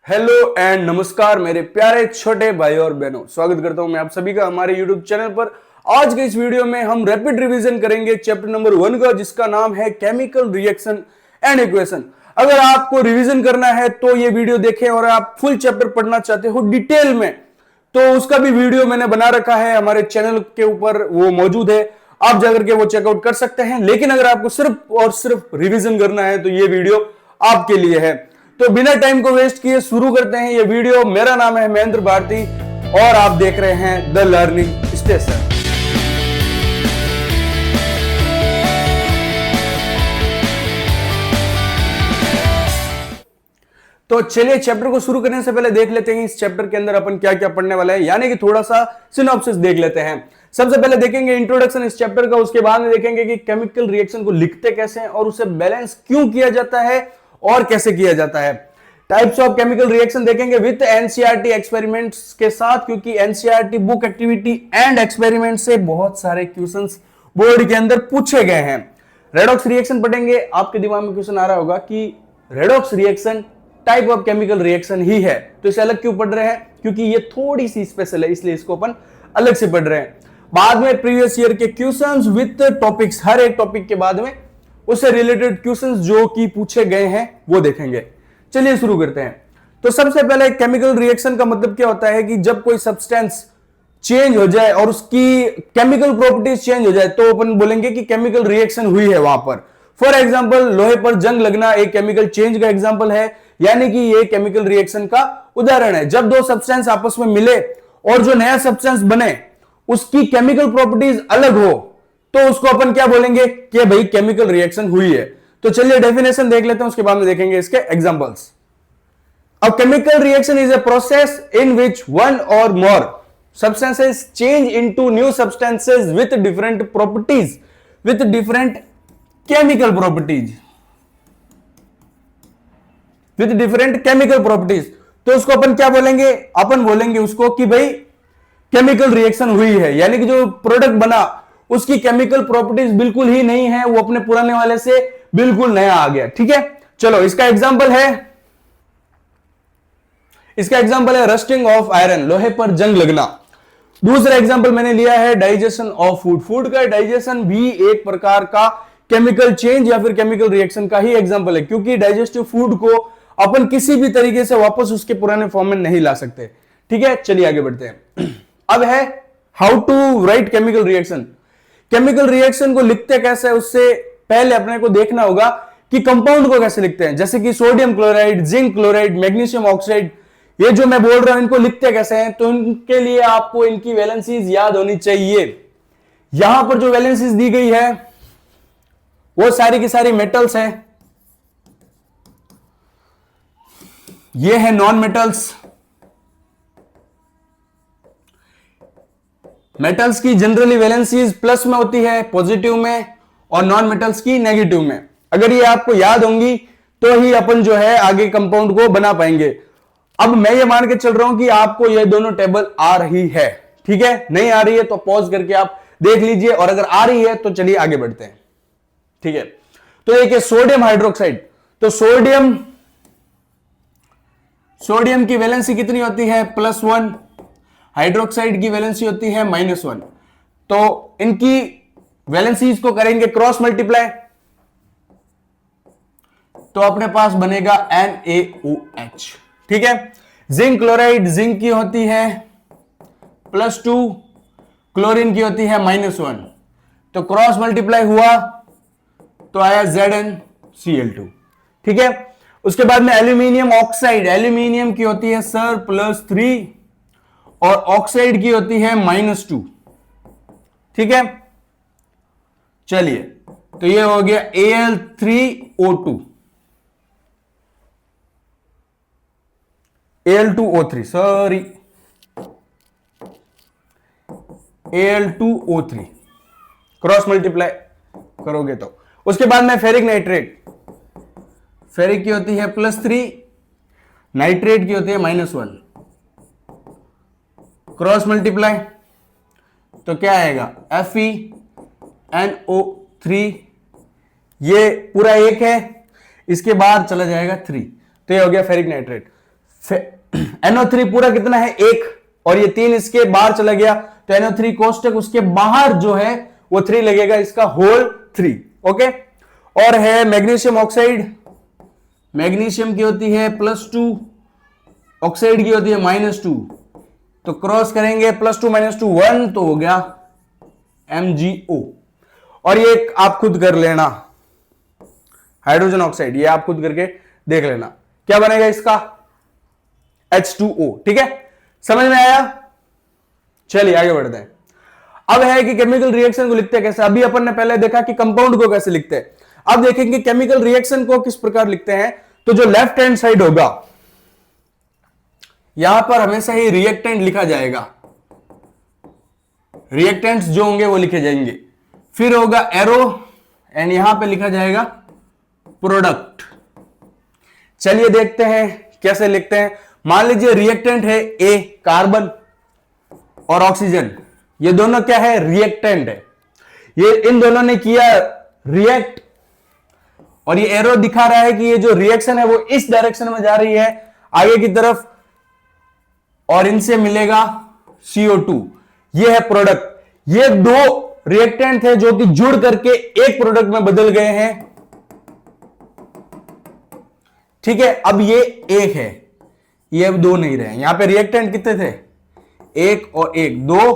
Hello and नमस्कार मेरे प्यारे छोटे भाई और बहनों, स्वागत करता हूं मैं आप सभी का हमारे YouTube चैनल पर। आज के इस वीडियो में हम रैपिड रिवीजन करेंगे चैप्टर नंबर 1 का, जिसका नाम है केमिकल रिएक्शन एंड इक्वेशन। अगर आपको रिवीजन करना है तो ये वीडियो देखें, और आप फुल चैप्टर पढ़ना चाहते हो डिटेल में तो उसका भी वीडियो मैंने बना रखा है हमारे चैनल के ऊपर, वो मौजूद है, आप जाकर के वो चेकआउट कर सकते हैं। लेकिन अगर आपको सिर्फ और सिर्फ रिवीजन करना है तो ये वीडियो आपके लिए है। तो बिना टाइम को वेस्ट किए शुरू करते हैं ये वीडियो। मेरा नाम है महेंद्र भारती और आप देख रहे हैं द लर्निंग स्टेशन। तो चलिए चैप्टर को शुरू करने से पहले देख लेते हैं इस चैप्टर के अंदर अपन क्या क्या पढ़ने वाले हैं, यानी कि थोड़ा सा सिनॉप्सिस देख लेते हैं। सबसे पहले देखेंगे इंट्रोडक्शन इस चैप्टर का, उसके बाद में देखेंगे कि केमिकल रिएक्शन को लिखते कैसे हैं और उसे बैलेंस क्यों किया जाता है और कैसे किया जाता है। टाइप्स ऑफ केमिकल रिएक्शन देखेंगे विद एनसीईआरटी एक्सपेरिमेंट्स के साथ, क्योंकि NCERT book activity and experiment से बहुत सारे क्वेश्चंस बोर्ड के अंदर पूछे गए हैं। रेडॉक्स रिएक्शन पढ़ेंगे। आपके दिमाग में क्वेश्चन आ रहा होगा कि redox reaction type of chemical reaction ही है तो इसे अलग क्यों पढ़ रहे हैं, क्योंकि ये थोड़ी सी स्पेशल है इसलिए इसको अपन अलग से पढ़ रहे हैं। बाद में प्रीवियस ईयर के क्वेश्चंस विद टॉपिक्स, हर एक टॉपिक के बाद में उससे रिलेटेड क्वेश्चंस जो कि पूछे गए हैं वो देखेंगे। चलिए शुरू करते हैं। तो सबसे पहले केमिकल रिएक्शन का मतलब क्या होता है कि जब कोई सब्सटेंस चेंज हो जाए और उसकी केमिकल प्रॉपर्टीज चेंज हो जाए तो अपन बोलेंगे कि केमिकल रिएक्शन हुई है वहां पर। फॉर एग्जांपल लोहे पर जंग लगना एक केमिकल चेंज का एग्जांपल है, यानी कि ये केमिकल रिएक्शन का उदाहरण है। जब दो सब्सटेंस आपस में मिले और जो नया सब्सटेंस बने उसकी केमिकल प्रॉपर्टीज अलग हो तो उसको अपन क्या बोलेंगे कि भाई केमिकल रिएक्शन हुई है। तो चलिए डेफिनेशन देख लेते हैं, उसके बाद में देखेंगे इसके examples. A chemical reaction is a process in which one or more substances change into new substances with different properties, with different chemical properties, with different chemical properties। तो उसको अपन क्या बोलेंगे, अपन बोलेंगे उसको कि भाई केमिकल रिएक्शन हुई है, यानी कि जो प्रोडक्ट बना उसकी केमिकल प्रॉपर्टीज बिल्कुल ही नहीं है, वो अपने पुराने वाले से बिल्कुल नया आ गया। ठीक है, चलो इसका एग्जांपल है रस्टिंग ऑफ आयरन, लोहे पर जंग लगना। दूसरा एग्जांपल मैंने लिया है डाइजेशन ऑफ फूड, फूड का डाइजेशन भी एक प्रकार का केमिकल चेंज या फिर केमिकल रिएक्शन का ही एग्जांपल है, क्योंकि डाइजेस्टिव फूड को अपन किसी भी तरीके से वापस उसके पुराने फॉर्म में नहीं ला सकते। ठीक है, चलिए आगे बढ़ते हैं। अब है how to write chemical reaction. Chemical reaction को लिखते कैसे, उससे पहले अपने को देखना होगा कि कंपाउंड को कैसे लिखते हैं। जैसे कि sodium chloride, zinc chloride, magnesium oxide, ये जो मैं बोल रहा हूं इनको लिखते कैसे हैं, तो इनके लिए आपको इनकी वैलेंसीज याद होनी चाहिए। यहां पर जो वैलेंसीज दी गई है वो सारी की सारी मेटल्स हैं, ये है नॉन मेटल्स। मेटल्स की जनरली वैलेंसीज प्लस में होती है, पॉजिटिव में, और नॉन मेटल्स की नेगेटिव में। अगर ये आपको याद होंगी तो ही अपन जो है आगे कंपाउंड को बना पाएंगे। अब मैं ये मान के चल रहा हूं कि आपको ये दोनों टेबल आ रही है। ठीक है, नहीं आ रही है तो पॉज करके आप देख लीजिए, और अगर आ रही है तो चलिए आगे बढ़ते हैं। ठीक है, तो एक है सोडियम हाइड्रोक्साइड। तो सोडियम की वैलेंसी कितनी होती है, +1। हाइड्रोक्साइड की वैलेंसी होती है -1। तो इनकी वैलेंसीज को करेंगे क्रॉस मल्टीप्लाई, तो अपने पास बनेगा NaOH। ठीक है, जिंक क्लोराइड, जिंक की होती है +2, क्लोरीन की होती है -1, तो क्रॉस मल्टीप्लाई हुआ तो आया ZnCl2। ठीक है, उसके बाद में एल्यूमिनियम ऑक्साइड, एल्यूमिनियम की होती है सर +3 और ऑक्साइड की होती है -2। ठीक है, चलिए तो ये हो गया Al3O2, Al2O3, sorry Al2O3 cross multiply करोगे तो। उसके बाद में फेरिक नाइट्रेट, फेरिक की होती है +3, नाइट्रेट की होती है -1, क्रॉस मल्टीप्लाई तो क्या आएगा FeNO3, ये पूरा एक है, इसके बाद चला जाएगा 3, तो ये हो गया फेरिक नाइट्रेट। NO3 पूरा कितना है 1, और ये 3 इसके बाहर चला गया तो NO3 कोष्टक उसके बाहर जो है वो 3 लगेगा, इसका होल 3। ओके, और है मैग्नीशियम ऑक्साइड, मैग्नीशियम की होती है +2, ऑक्साइड की होती है -2, तो क्रॉस करेंगे +2 -2 1, तो हो गया MgO। और ये आप खुद कर लेना, हाइड्रोजन ऑक्साइड, ये आप खुद करके देख लेना क्या बनेगा इसका, H2O। ठीक है, समझ में आया? चलिए आगे बढ़ते हैं। अब है कि केमिकल रिएक्शन को लिखते हैं कैसे। अभी अपन ने पहले देखा कि कंपाउंड को कैसे लिखते हैं, अब देखेंगे केमिकल रिएक्शन को किस प्रकार लिखते हैं। तो जो लेफ्ट हैंड साइड होगा, यहां पर हमेशा ही रिएक्टेंट लिखा जाएगा, रिएक्टेंट्स जो होंगे वो लिखे जाएंगे, फिर होगा एरो एंड यहां पे लिखा जाएगा प्रोडक्ट। चलिए देखते हैं कैसे लिखते हैं। मान लीजिए रिएक्टेंट है ए, कार्बन और ऑक्सीजन, ये दोनों क्या है, रिएक्टेंट है। ये इन दोनों ने किया रिएक्ट, और ये एरो दिखा रहा है कि ये जो रिएक्शन है वो इस डायरेक्शन में जा रही है आगे की तरफ, और इनसे मिलेगा CO2, ये है प्रोडक्ट। ये दो रिएक्टेंट थे जो कि जुड़ करके एक प्रोडक्ट में बदल गए हैं। ठीक है, अब ये एक है, ये अब दो नहीं रहे। यहां पे रिएक्टेंट कितने थे, एक और एक, दो,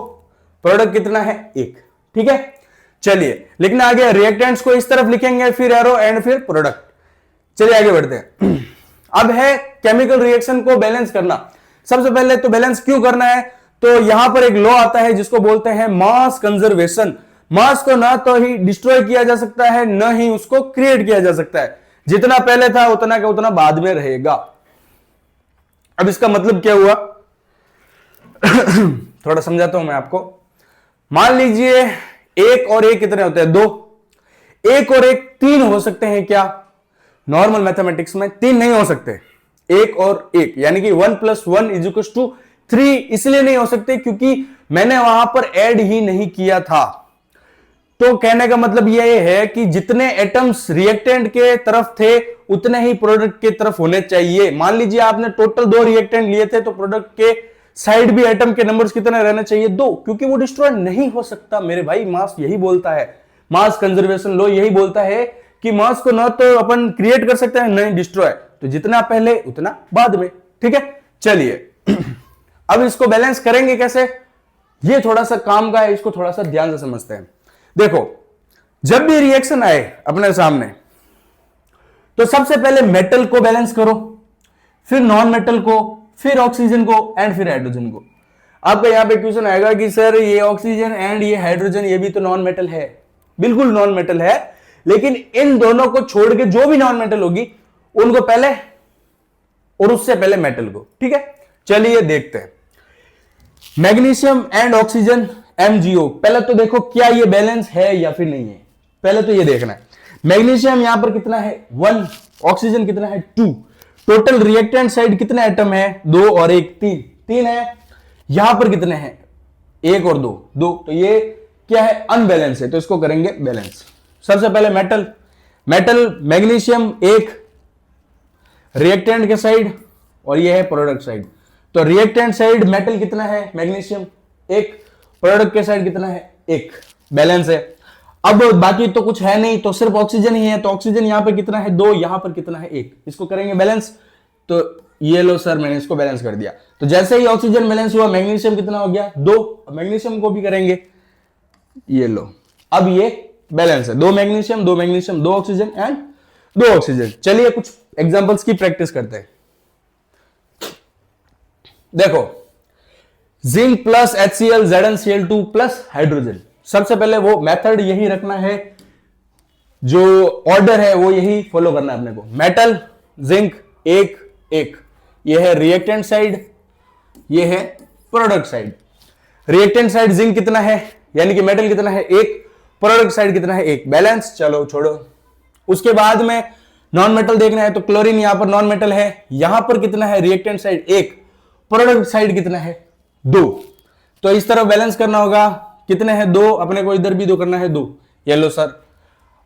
प्रोडक्ट कितना है, एक। ठीक है, चलिए लिखना आ गया। रिएक्टेंट्स को इस तरफ लिखेंगे, फिर एरो एंड फिर प्रोडक्ट। चलिए आगे बढ़ते हैं। अब है केमिकल रिएक्शन को बैलेंस करना। सबसे पहले तो बैलेंस क्यों करना है, तो यहां पर एक लॉ आता है जिसको बोलते हैं मास कंजर्वेशन। मास को ना तो ही डिस्ट्रॉय किया जा सकता है, न ही उसको क्रिएट किया जा सकता है। जितना पहले था उतना का उतना बाद में रहेगा। अब इसका मतलब क्या हुआ थोड़ा समझाता हूं मैं आपको। मान लीजिए एक और एक कितने होते हैं, दो। एक और एक 3 हो सकते हैं क्या, नॉर्मल मैथमेटिक्स में 3 नहीं हो सकते। एक और एक यानी कि 1 + 1 = 3 इसलिए नहीं हो सकते क्योंकि मैंने वहां पर ऐड ही नहीं किया था। तो कहने का मतलब यह है कि जितने एटम्स रिएक्टेंट के तरफ थे उतने ही प्रोडक्ट के तरफ होने चाहिए। मान लीजिए आपने टोटल 2 रिएक्टेंट लिए थे, तो प्रोडक्ट के साइड भी एटम के नंबर्स कितने रहने चाहिए, 2, क्योंकि वो डिस्ट्रॉय नहीं हो सकता मेरे भाई। मास यही बोलता है, मास कंजर्वेशन लॉ यही बोलता है कि मास को ना तो अपन क्रिएट कर सकते हैं, नहीं डिस्ट्रॉय। तो जितना पहले उतना बाद में। ठीक है, चलिए अब इसको बैलेंस करेंगे कैसे, ये थोड़ा सा काम का है, इसको थोड़ा सा ध्यान से समझते हैं। देखो, जब भी रिएक्शन आए अपने सामने तो सबसे पहले मेटल को बैलेंस करो, फिर नॉन मेटल को, फिर ऑक्सीजन को एंड फिर हाइड्रोजन को। आपका यहां पे क्वेश्चन आएगा कि सर ये ऑक्सीजन एंड ये हाइड्रोजन ये भी तो नॉन मेटल है। बिल्कुल नॉन मेटल है, लेकिन इन दोनों को छोड़ के जो भी नॉन मेटल होगी उनको पहले और उससे पहले मेटल को। ठीक है, चलिए देखते हैं। Magnesium and oxygen MgO। पहले तो देखो क्या ये बैलेंस है या फिर नहीं है, पहले तो ये देखना है। मैग्नीशियम यहां पर कितना है 1, ऑक्सीजन कितना है 2, टोटल रिएक्टेंट साइड कितने एटम है 2 और 1 3 है। यहां पर कितने हैं 1 और 2 2, तो ये क्या है अनबैलेंस है, तो इसको करेंगे बैलेंस। सबसे पहले मेटल मैग्नीशियम 1 रिएक्टेंट के साइड और ये है प्रोडक्ट साइड। तो रिएक्टेंट साइड मेटल कितना है मैग्नीशियम 1, प्रोडक्ट के साइड कितना है 1, बैलेंस है। अब बाकी तो कुछ है नहीं, तो सिर्फ ऑक्सीजन ही है, तो ऑक्सीजन यहां पर कितना है 2, यहां पर कितना है 1, इसको करेंगे बैलेंस। तो ये लो सर, मैंने इसको बैलेंस कर दिया। तो जैसे ही ऑक्सीजन बैलेंस हुआ, मैग्नीशियम कितना हो गया 2, मैग्नीशियम को भी करेंगे, ये लो, अब ये बैलेंस है, 2 मैग्नीशियम 2 ऑक्सीजन एंड 2 ऑक्सीजन। चलिए कुछ एग्जांपल्स की प्रैक्टिस करते हैं। देखो, zinc plus HCl ZnCl2 plus hydrogen. सबसे पहले वो मेथड यही रखना है, जो ऑर्डर है वो यही फॉलो करना है अपने को। मेटल जिंक 1 1, ये है रिएक्टेंट साइड, ये है product side. Reactant side zinc कितना है यानी कि मेटल कितना है 1, प्रोडक्ट साइड कितना है 1, बैलेंस। चलो छोड़ो, उसके बाद में नॉन मेटल देखना है, तो क्लोरीन यहां पर नॉन मेटल है, यहां पर कितना है रिएक्टेंट साइड 1, प्रोडक्ट साइड कितना है 2, तो इस तरह बैलेंस करना होगा। कितने हैं 2, अपने को इधर भी 2 करना है 2, ये लो सर।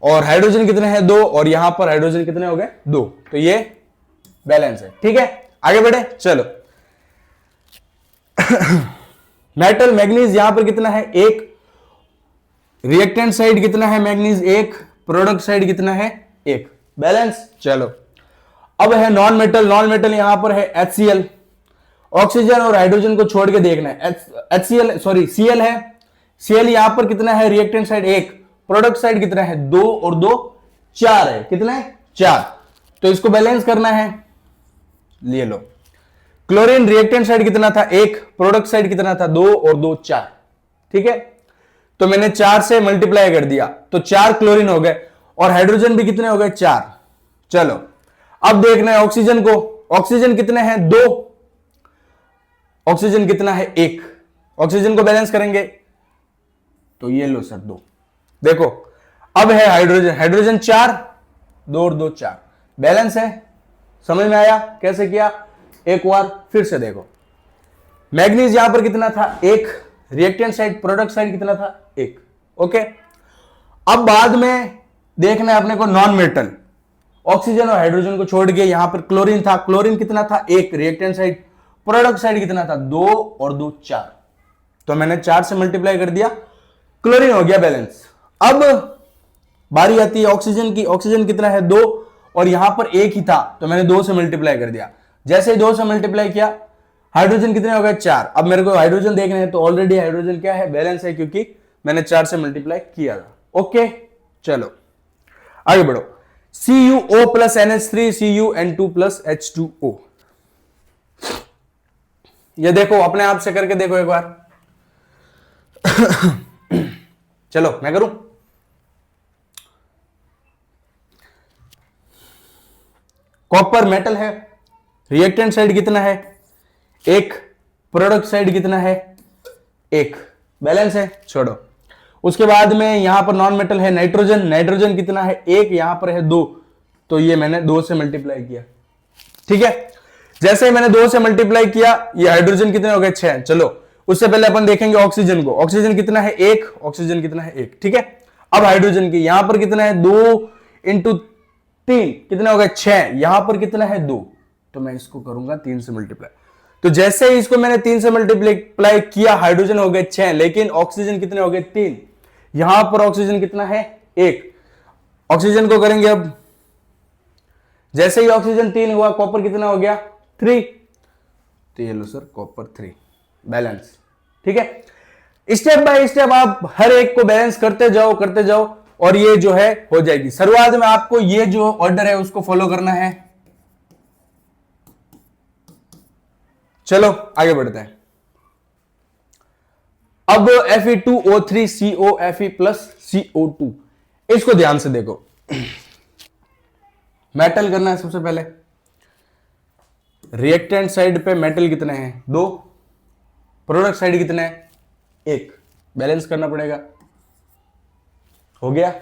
और हाइड्रोजन कितने हैं 2, और यहां पर हाइड्रोजन कितने हो गए 2, तो ये बैलेंस है। ठीक है, आगे बढ़े, चलो। मेटल मैग्नीज यहां पर कितना है, एक। रिएक्टेंट साइड कितना है मैग्नीज, एक। प्रोडक्ट साइड कितना है, एक। बैलेंस, चलो। अब है नॉन मेटल, नॉन मेटल यहां पर है HCl। ऑक्सीजन और हाइड्रोजन को छोड़ के देखना है, HCl सॉरी Cl है। Cl यहां पर कितना है, रिएक्टेंट साइड एक। प्रोडक्ट साइड कितना है, 2 और 2 4 है। कितना है, 4। तो इसको बैलेंस करना है, ले लो। क्लोरीन रिएक्टेंट साइड कितना था, एक। प्रोडक्ट साइड कितना था, 2 और 2 4। ठीक है, तो मैंने 4 से मल्टीप्लाई कर दिया तो 4 क्लोरीन हो गए, और हाइड्रोजन भी कितने हो गए, 4। चलो अब देखना है ऑक्सीजन को। ऑक्सीजन कितने हैं, 2। ऑक्सीजन कितना है, 1। ऑक्सीजन को बैलेंस करेंगे तो ये लो सर, 2। देखो अब है हाइड्रोजन, हाइड्रोजन 4, 2 और 2 4। बैलेंस है। समझ में आया कैसे किया, एक बार फिर से देखो। मैग्नीज यहां पर कितना था, 1। रिएक्टेंट साइड प्रोडक्ट साइड कितना था, 1। ओके, अब बाद में देखना है अपने को नॉन मेटल। ऑक्सीजन और हाइड्रोजन को छोड़ के यहां पर क्लोरीन था, क्लोरीन कितना था, 1। रिएक्टेंट साइड प्रोडक्ट साइड कितना था, 2 और 2 4। तो मैंने 4 से मल्टीप्लाई कर दिया, क्लोरीन हो गया बैलेंस। अब बारी आती है ऑक्सीजन की। ऑक्सीजन कितना है, 2, और यहां पर 1 ही था तो मैंने 2 से मल्टीप्लाई कर दिया। जैसे ही 2 से मल्टीप्लाई किया, हाइड्रोजन कितने हो गए, 4। अब मेरे को हाइड्रोजन देखना है, तो ऑलरेडी हाइड्रोजन क्या है, बैलेंस है, क्योंकि मैंने 4 से मल्टीप्लाई किया था। ओके, चलो आगे बढ़ो। CuO plus NH3, CuN2 plus H2O। ये देखो, अपने आप से करके देखो एक बार। चलो मैं करूं। कॉपर मेटल है, रिएक्टेंट साइड कितना है, 1। प्रोडक्ट साइड कितना है, 1। बैलेंस है, छोड़ो। उसके बाद में यहां पर नॉन मेटल है नाइट्रोजन। नाइट्रोजन कितना है, 1। यहां पर है 2, तो ये मैंने 2 से मल्टीप्लाई किया। ठीक है, जैसे ही मैंने 2 से मल्टीप्लाई किया, ये हाइड्रोजन कितने हो गए, 6। चलो उससे पहले अपन देखेंगे ऑक्सीजन को। ऑक्सीजन कितना है, 1। ऑक्सीजन कितना है, 1। ठीक है, अब हाइड्रोजन की यहां पर कितना है, 2 इंटू 3 कितना हो गया, 6। यहां पर कितना है, 2, तो मैं इसको करूंगा 3 से मल्टीप्लाई। तो जैसे ही इसको मैंने 3 से मल्टीप्लाई किया, हाइड्रोजन हो गए 6, लेकिन ऑक्सीजन कितने हो गए, 3। यहां पर ऑक्सीजन कितना है, 1। ऑक्सीजन को करेंगे अब, जैसे ही ऑक्सीजन 3 हुआ, कॉपर कितना हो गया, 3। तो ये लो सर, कॉपर 3। बैलेंस। ठीक है, स्टेप बाय स्टेप आप हर एक को बैलेंस करते जाओ, और ये जो है हो जाएगी। शुरुआत में आपको ये जो ऑर्डर है उसको फॉलो करना है। चलो आगे बढ़ते हैं। अब Fe2O3CO Fe प्लस CO2, इसको ध्यान से देखो। मेटल करना है सबसे पहले। रिएक्टेंट साइड पे मेटल कितने हैं, 2। प्रोडक्ट साइड कितने हैं, 1। बैलेंस करना पड़ेगा। हो गया।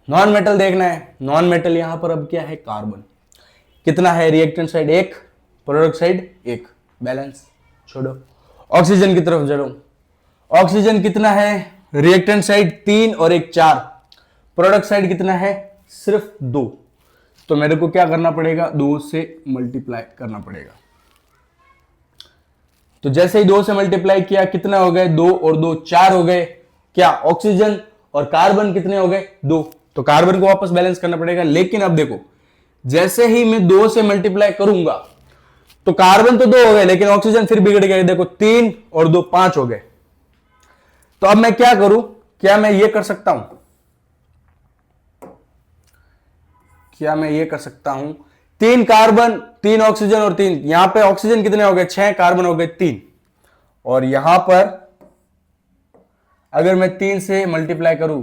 नॉन मेटल देखना है। नॉन मेटल यहां पर अब क्या है, कार्बन कितना है, reactant side 1, product side 1। Balance, छोड़ो। ऑक्सीजन की तरफ चलो। ऑक्सीजन कितना है, रिएक्टेंट साइड 3 और 1 4। प्रोडक्ट साइड कितना है, सिर्फ 2। तो मेरे को क्या करना पड़ेगा, 2 से मल्टीप्लाई करना पड़ेगा। तो जैसे ही 2 से मल्टीप्लाई किया, कितना हो गए, 2 और 2 4 हो गए। क्या, ऑक्सीजन और कार्बन कितने हो गए, 2। तो कार्बन को वापस बैलेंस करना पड़ेगा। लेकिन अब देखो, जैसे ही मैं 2 से मल्टीप्लाई करूंगा, तो कार्बन तो 2 हो गए, लेकिन ऑक्सीजन फिर बिगड़ गया। देखो 3 और 2 5 हो गए। तो अब मैं क्या करूं, क्या मैं ये कर सकता हूं, क्या मैं ये कर सकता हूं, 3 कार्बन 3 ऑक्सीजन और 3, यहां पे ऑक्सीजन कितने हो गए, 6, कार्बन हो गए 3, और यहां पर अगर मैं 3 से मल्टीप्लाई करूं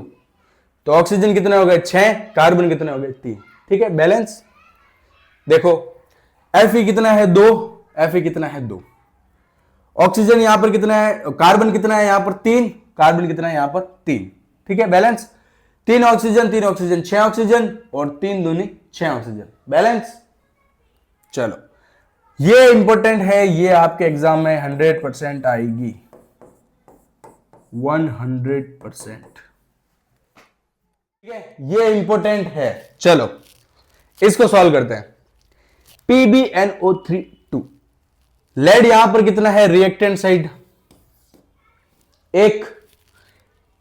तो ऑक्सीजन कितने हो गए, 6, कार्बन कितने हो गए, 3। ठीक है, बैलेंस। देखो Fe कितना है, 2। Fe कितना है, 2। ऑक्सीजन यहां पर कितना है, कार्बन कितना है, यहां पर 3, कार्बन कितना है, यहां पर 3। ठीक है, बैलेंस। 3 ऑक्सीजन 3 ऑक्सीजन 6 ऑक्सीजन, और 3 दूनी 6 ऑक्सीजन। बैलेंस। चलो, ये इंपॉर्टेंट है, ये आपके एग्जाम में 100% आएगी, 100%। ठीक है, ये इंपॉर्टेंट है। चलो इसको सॉल्व करते हैं। PbNO3 2। लेड यहां पर कितना है रिएक्टेंट साइड, एक,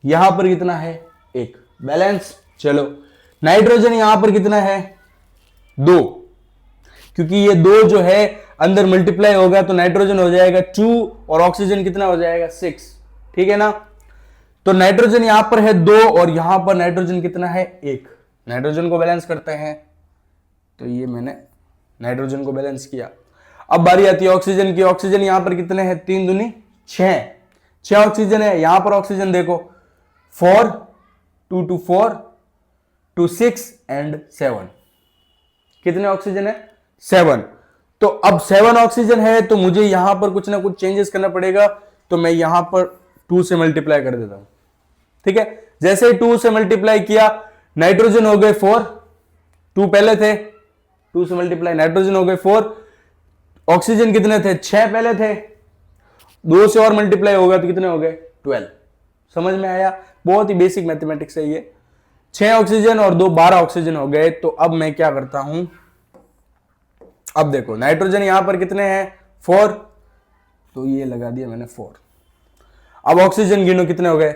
यहां पर कितना है एक, बैलेंस। चलो नाइट्रोजन यहां पर कितना है 2, क्योंकि ये 2 जो है अंदर मल्टीप्लाई होगा तो नाइट्रोजन हो जाएगा 2 और ऑक्सीजन कितना हो जाएगा 6, ठीक है ना। तो नाइट्रोजन यहां पर है 2 और यहां पर नाइट्रोजन कितना है 1। नाइट्रोजन को बैलेंस करते हैं, तो ये मैंने नाइट्रोजन को बैलेंस किया। अब बारी आती है ऑक्सीजन की। ऑक्सीजन यहां पर कितने हैं 3 दूनी 6 ऑक्सीजन है। यहां पर ऑक्सीजन देखो 4, 2 2 4, 2 6 एंड 7। कितने ऑक्सीजन है 7। तो अब 7 ऑक्सीजन है तो मुझे यहां पर कुछ ना कुछ चेंजेस करना पड़ेगा, तो मैं यहां पर 2 से मल्टीप्लाई कर देता हूं, ठीक है। जैसे ही 2 से मल्टीप्लाई किया नाइट्रोजन हो गए 4, 2 पहले थे, 2 से मल्टीप्लाई नाइट्रोजन हो गए 4, ऑक्सीजन कितने थे 6 पहले थे, 2 से और मल्टीप्लाई होगा तो कितने हो गए 12। समझ में आया, बहुत ही बेसिक मैथमेटिक्स है ये। 6 ऑक्सीजन और 2 12 ऑक्सीजन हो गए। तो अब मैं क्या करता हूं, अब देखो नाइट्रोजन यहां पर कितने हैं 4, तो ये लगा दिया मैंने 4। अब ऑक्सीजन गिनो कितने हो गए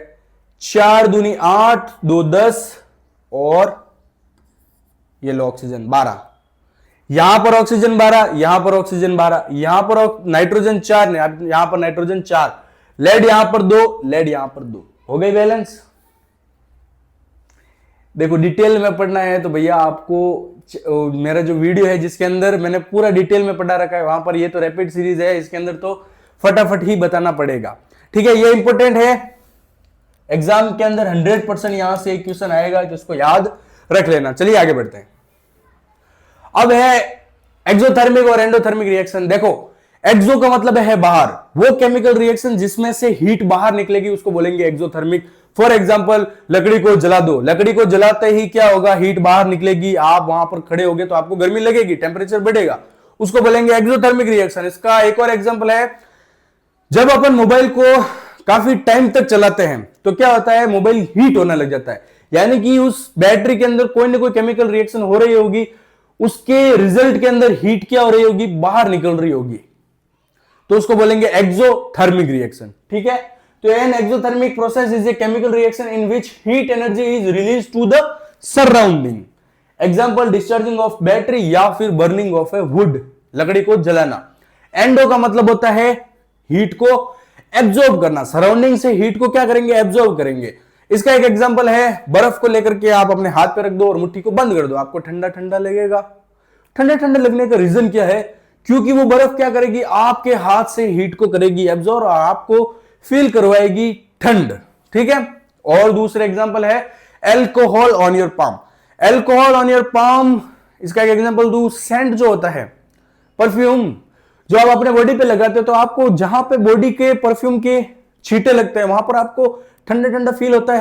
4 दूनी 8, 2 10 और ये लो ऑक्सीजन 12। यहां पर ऑक्सीजन 12, यहां पर ऑक्सीजन 12, यहां पर नाइट्रोजन 4, यहां पर नाइट्रोजन 4, लेड यहां पर 2, लेड यहां पर 2, हो गई बैलेंस। देखो डिटेल में पढ़ना है तो भैया आपको मेरा जो वीडियो है जिसके अंदर मैंने पूरा डिटेल में पढ़ा रखा है, वहां पर ये तो रैपिड सीरीज है, इसके अंदर तो फटाफट ही बताना पड़ेगा, ठीक है। ये इंपॉर्टेंट है, एग्जाम के अंदर 100% यहां से एक क्वेश्चन आएगा, जिसको याद रख लेना। चलिए आगे बढ़ते हैं। अब है एक्सोथर्मिक और एंडोथर्मिक रिएक्शन। देखो एक्सो का मतलब है बाहर, वो केमिकल रिएक्शन जिसमें से हीट बाहर निकलेगी उसको बोलेंगे एक्सोथर्मिक। फॉर एग्जांपल लकड़ी को जला दो, लकड़ी को जलाते ही क्या होगा हीट बाहर निकलेगी, आप वहां पर खड़े होगे तो आपको गर्मी लगेगी, टेम्परेचर बढ़ेगा, उसको बोलेंगे एक्सोथर्मिक रिएक्शन। इसका एक और एग्जांपल है, जब अपन मोबाइल को काफी टाइम तक चलाते हैं तो क्या होता है मोबाइल हीट होने लग जाता है, यानी कि उस बैटरी के अंदर कोई ना कोई केमिकल रिएक्शन हो रही होगी, उसके रिजल्ट के अंदर हीट क्या हो रही होगी बाहर निकल रही होगी, तो उसको बोलेंगे एक्सोथर्मिक रिएक्शन, ठीक है। तो an exothermic process is a chemical reaction in which heat energy is release to the surrounding. Example discharging of battery या फिर बर्निंग ऑफ ए वुड, लकड़ी को जलाना। एंडो का मतलब होता है हीट को एब्जॉर्ब करना, सराउंडिंग से हीट को क्या करेंगे एब्जॉर्ब करेंगे। इसका एक एग्जांपल है, बर्फ को लेकर के आप अपने हाथ पे रख दो और मुट्ठी को बंद कर दो, आपको ठंडा ठंडा लगेगा। ठंडा ठंडा लगने का रीजन क्या है, क्योंकि वो बर्फ क्या करेगी आपके हाथ से हीट को करेगी एब्जॉर्ब और आपको फील करवाएगी ठंड, ठीक है। और दूसरा एग्जांपल है alcohol on your palm. Alcohol on your palm, इसका एक एग्जांपल दू, सेंट जो होता है परफ्यूम जो आप अपने बॉडी पे लगाते हो, तो आपको जहां पे बॉडी के परफ्यूम के छींटे लगते हैं वहां पर आपको ठंडा ठंडा फील होता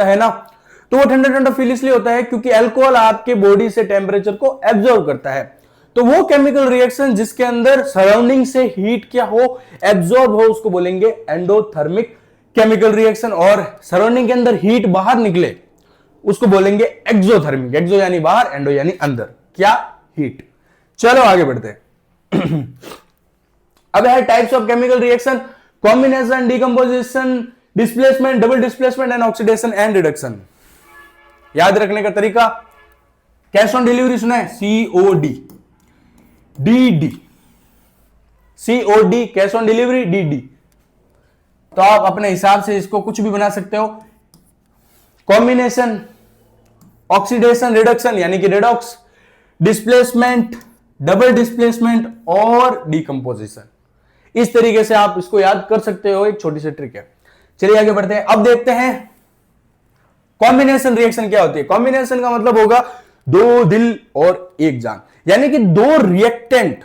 है ना। तो वो ठंडा ठंडा फील इसलिए होता है क्योंकि अल्कोहल आपके बॉडी से टेम्परेचर को एब्जॉर्ब करता है। तो वो केमिकल रिएक्शन जिसके अंदर सराउंडिंग से हीट क्या हो एब्जॉर्ब हो उसको बोलेंगे एंडोथर्मिक केमिकल रिएक्शन, और सराउंडिंग के अंदर हीट बाहर निकले उसको बोलेंगे एक्सोथर्मिक। एक्सो यानी बाहर, एंडो यानी अंदर, क्या हीट। चलो आगे बढ़ते हैं। अब है types of chemical reaction, combination, decomposition, displacement, double displacement and oxidation and reduction. याद रखने का तरीका, कैश ऑन डिलीवरी सुना है, COD, DD, COD cash on delivery, DD। तो आप अपने हिसाब से इसको कुछ भी बना सकते हो। कॉम्बिनेशन, ऑक्सीडेशन, रिडक्शन यानी कि रेडॉक्स, डिस्प्लेसमेंट, डबल डिस्प्लेसमेंट और डिकम्पोजिशन। इस तरीके से आप इसको याद कर सकते हो, एक छोटी सी ट्रिक है। चलिए आगे बढ़ते हैं। अब देखते हैं कॉम्बिनेशन रिएक्शन क्या होती है। कॉम्बिनेशन का मतलब होगा दो दिल और एक जान, यानी कि दो रिएक्टेंट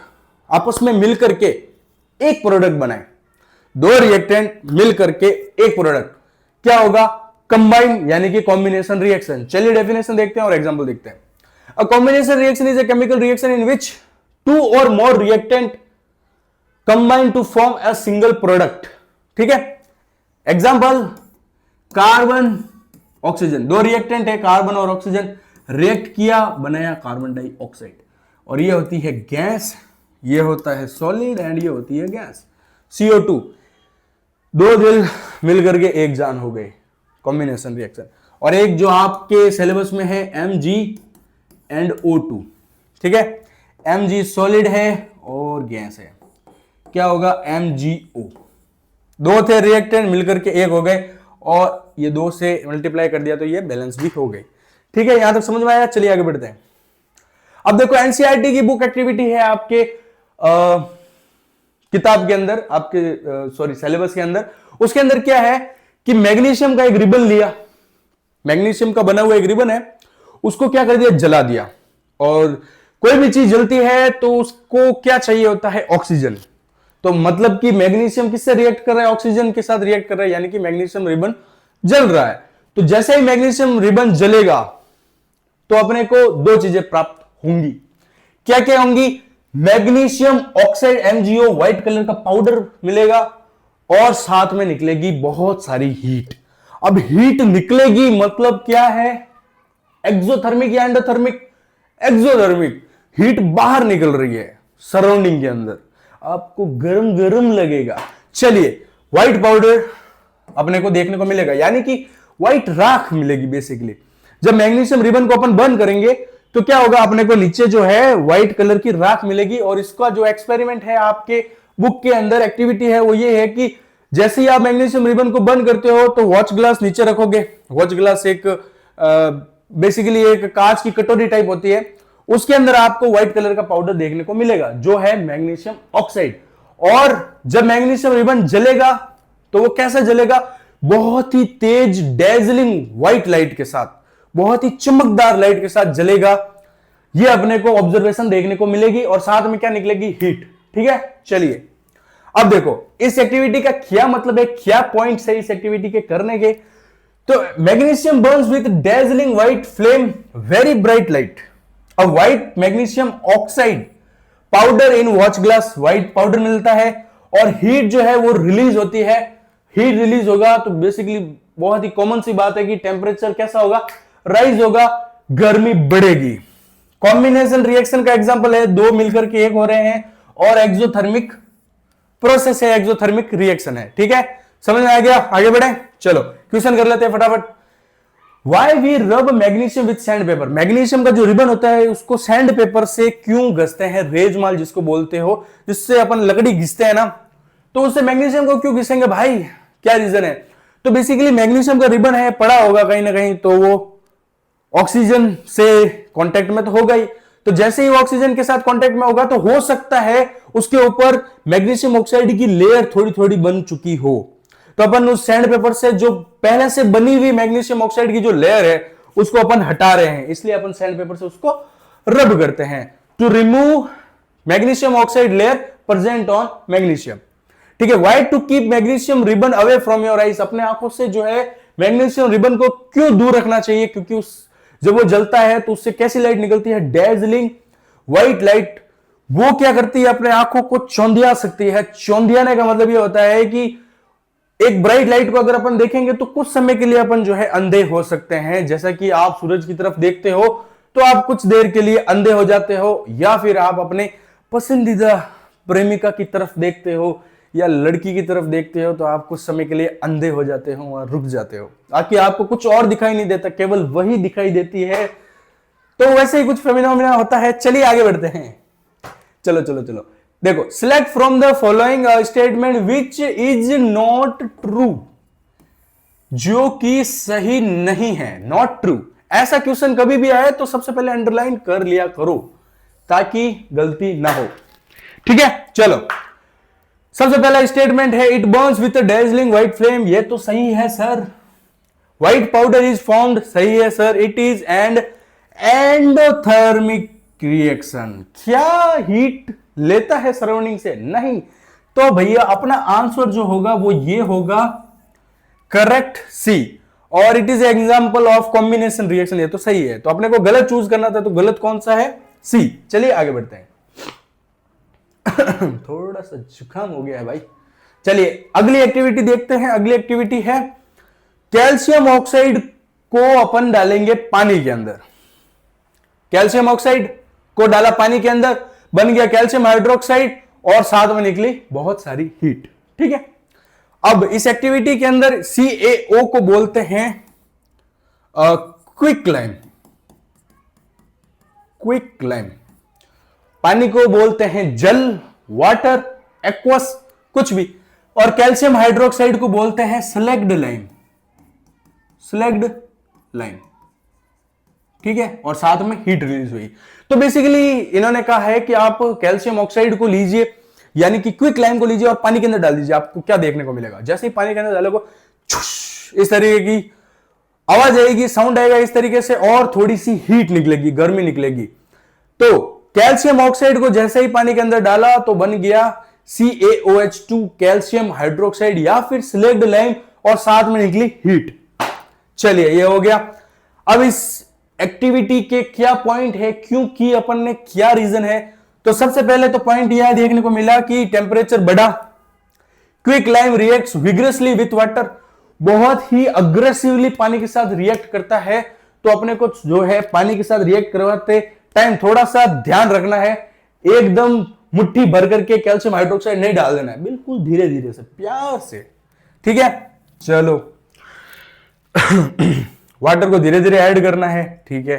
आपस में मिलकर के एक प्रोडक्ट बनाए। दो रिएक्टेंट मिलकर के एक प्रोडक्ट क्या होगा, कंबाइन यानी कि कॉम्बिनेशन रिएक्शन। चलिए डेफिनेशन देखते हैं और एग्जांपल देखते हैं। A combination reaction is a chemical reaction in which two or more reactant combine to form a single product, ठीक है। एग्जांपल कार्बन ऑक्सीजन, दो रिएक्टेंट है कार्बन और ऑक्सीजन, रिएक्ट किया बनाया कार्बन डाइऑक्साइड। और ये होती है गैस, ये होता है सॉलिड एंड ये होती है गैस CO2। दो दिल मिलकर के एक जान हो गए, कॉम्बिनेशन रिएक्शन। और एक जो आपके सिलेबस में है MgO2, ठीक है, Mg सॉलिड है और गैस है, क्या होगा MgO। दो थे रिएक्टेंट मिलकर के एक हो गए और ये दो से मल्टीप्लाई कर दिया तो ये बैलेंस भी हो गई। ठीक है, यहां तक समझ में आया? चलिए आगे बढ़ते हैं। अब देखो एनसीईआरटी की बुक एक्टिविटी है आपके किताब के अंदर, आपके सॉरी सिलेबस के अंदर। उसके अंदर क्या है कि मैग्नीशियम का एक रिबन लिया, मैग्नीशियम का बना हुआ एक रिबन है, उसको क्या कर दिया, जला दिया। और कोई भी चीज जलती है तो उसको क्या चाहिए होता है, ऑक्सीजन। तो मतलब कि मैग्नीशियम किससे रिएक्ट कर रहा है, ऑक्सीजन के साथ रिएक्ट कर रहा है, यानी कि मैग्नीशियम रिबन जल रहा है। तो जैसे ही मैग्नीशियम रिबन जलेगा तो अपने को दो चीजें प्राप्त होंगी। क्या क्या होंगी? Magnesium oxide MgO white colour का पाउडर मिलेगा और साथ में निकलेगी बहुत सारी हीट। अब हीट निकलेगी मतलब क्या है, एक्सोथर्मिक या एंडोथर्मिक? एक्सोथर्मिक। हीट बाहर निकल रही है सराउंडिंग के अंदर, आपको गरम गरम लगेगा। चलिए, व्हाइट पाउडर अपने को देखने को मिलेगा, यानी कि व्हाइट राख मिलेगी बेसिकली। जब मैग्नीशियम रिबन को अपन बर्न करेंगे तो क्या होगा, अपने को नीचे जो है व्हाइट कलर की राख मिलेगी। और इसका जो एक्सपेरिमेंट है आपके बुक के अंदर, एक्टिविटी है, वो ये है कि जैसे ही आप मैग्नीशियम रिबन को बर्न करते हो तो वॉच ग्लास नीचे रखोगे। वॉच ग्लास एक बेसिकली एक कांच की कटोरी टाइप होती है, उसके अंदर आपको व्हाइट कलर का पाउडर देखने को मिलेगा जो है मैग्नीशियम ऑक्साइड। और जब मैग्नीशियम रिबन जलेगा तो वो कैसा जलेगा, बहुत ही तेज डेजलिंग व्हाइट लाइट के साथ, बहुत ही चमकदार लाइट के साथ जलेगा। ये अपने को ऑब्जर्वेशन देखने को मिलेगी और साथ में क्या निकलेगी, हीट। ठीक है, चलिए अब देखो इस एक्टिविटी का क्या मतलब है, क्या पॉइंट्स है इस एक्टिविटी के करने के। तो magnesium Burns with dazzling white flame, very bright light. अब white magnesium oxide powder in watch glass, white powder मिलता है और हीट जो है वो रिलीज होती है। हीट रिलीज होगा तो बेसिकली बहुत ही कॉमन सी बात है कि टेम्परेचर कैसा होगा, राइज होगा, गर्मी बढ़ेगी। कॉम्बिनेशन रिएक्शन का एग्जांपल है, दो मिलकर के एक हो रहे हैं और एक्सोथर्मिक प्रोसेस है, एक्सोथर्मिक रिएक्शन है। ठीक है, समझ में आ गया? आगे बढ़े, चलो क्वेश्चन कर लेते हैं फटाफट। Why we rub magnesium with sandpaper? Magnesium का जो रिबन होता है उसको सैंड पेपर से क्यों घसते हैं, रेजमाल जिसको बोलते हो, जिससे अपन लकड़ी घिसते हैं ना, तो उससे मैग्नीशियम को क्यों घिसेंगे भाई, क्या रीजन है? तो बेसिकली मैग्नीशियम का रिबन है, पड़ा होगा कहीं ना कहीं, तो वो ऑक्सीजन से कांटेक्ट में तो होगा ही। तो जैसे ही ऑक्सीजन के साथ कांटेक्ट में होगा तो हो सकता है उसके ऊपर मैग्नीशियम ऑक्साइड की लेयर थोड़ी थोड़ी बन चुकी हो। तो अपन उस सैंड पेपर से जो पहले से बनी हुई मैग्नीशियम ऑक्साइड की जो लेयर है उसको अपन हटा रहे हैं, इसलिए अपन सैंड पेपर से उसको रब करते हैं to remove magnesium oxide layer present on magnesium. ठीक है, why to keep magnesium ribbon away from your eyes, अपने आंखों से जो है मैग्नीशियम रिबन को क्यों दूर रखना चाहिए, क्योंकि उस जब वो जलता है तो उससे कैसी लाइट निकलती है, डेजलिंग व्हाइट लाइट। वो क्या करती है, अपने आंखों को चौंधिया सकती है। चौंधियाने का मतलब ये होता है कि एक ब्राइट लाइट को अगर अपन देखेंगे तो कुछ समय के लिए अपन जो है अंधे हो सकते हैं। जैसा कि आप सूरज की तरफ देखते हो तो आप कुछ देर के लिए अंधे हो जाते हो, या फिर आप अपने पसंदीदा प्रेमिका की तरफ देखते हो या लड़की की तरफ देखते हो तो आप कुछ समय के लिए अंधे हो जाते हो और रुक जाते हो, ताकि आपको कुछ और दिखाई नहीं देता, केवल वही दिखाई देती है। तो वैसे ही कुछ फेमिनोमेना होता है। चलिए आगे बढ़ते हैं, चलो चलो चलो देखो, select from the following statement which is not true, जो कि सही नहीं है, नॉट ट्रू। ऐसा क्वेश्चन कभी भी आए तो सबसे पहले अंडरलाइन कर लिया करो ताकि गलती ना हो। ठीक है, चलो सबसे पहला स्टेटमेंट है it Burns with dazzling white flame, ये तो सही है sir. White powder is formed, सही है sir. It is and endothermic reaction, क्या हीट लेता है सराउंडिंग से? नहीं। तो भैया अपना आंसर जो होगा वो ये होगा, करेक्ट सी। और it is example of combination reaction, ये तो सही है। तो अपने को गलत चूज करना था, तो गलत कौन सा है? सी। चलिए आगे बढ़ते हैं। थोड़ा सा जुकाम हो गया है भाई। चलिए अगली एक्टिविटी देखते हैं। अगली एक्टिविटी है कैल्शियम ऑक्साइड को अपन डालेंगे पानी के अंदर। कैल्शियम ऑक्साइड को डाला पानी के अंदर, बन गया कैल्शियम हाइड्रोक्साइड और साथ में निकली बहुत सारी हीट। ठीक है, अब इस एक्टिविटी के अंदर CaO को बोलते हैं क्विकलाइम। क्विकलाइम पानी को बोलते हैं जल, वाटर, एक्वस, कुछ भी। और कैल्शियम हाइड्रोक्साइड को बोलते हैं स्लैग्ड लाइम। स्लैग्ड लाइम, ठीक है, और साथ में हीट रिलीज हुई। तो बेसिकली इन्होंने कहा है कि आप कैल्शियम ऑक्साइड को लीजिए, यानी कि क्विक लाइम को लीजिए और पानी के अंदर डाल दीजिए। आपको क्या देखने को मिलेगा, जैसे ही पानी के अंदर डालोगे इस तरीके की आवाज आएगी, साउंड आएगा इस तरीके से, और थोड़ी सी हीट निकलेगी, गर्मी निकलेगी। तो कैल्शियम ऑक्साइड को जैसे ही पानी के अंदर डाला तो बन गया CaOH2 कैल्शियम हाइड्रोक्साइड या फिर स्लैग्ड लाइम, और साथ में निकली हीट। चलिए ये हो गया। अब इस एक्टिविटी के क्या पॉइंट है, क्यों की अपन ने, क्या रीजन है? तो सबसे पहले तो पॉइंट यह देखने को मिला कि टेम्परेचर बढ़ा, quick lime reacts vigorously with water, बहुत ही अग्रेसिवली पानी के साथ रिएक्ट करता है। तो अपने को जो है पानी के साथ रिएक्ट करवाते टाइम थोड़ा सा ध्यान रखना है, एकदम मुट्ठी भर करके कैल्शियम हाइड्रोक्साइड नहीं डाल देना है, बिल्कुल धीरे धीरे से, प्यार से। ठीक है, चलो वाटर को धीरे धीरे ऐड करना है। ठीक है,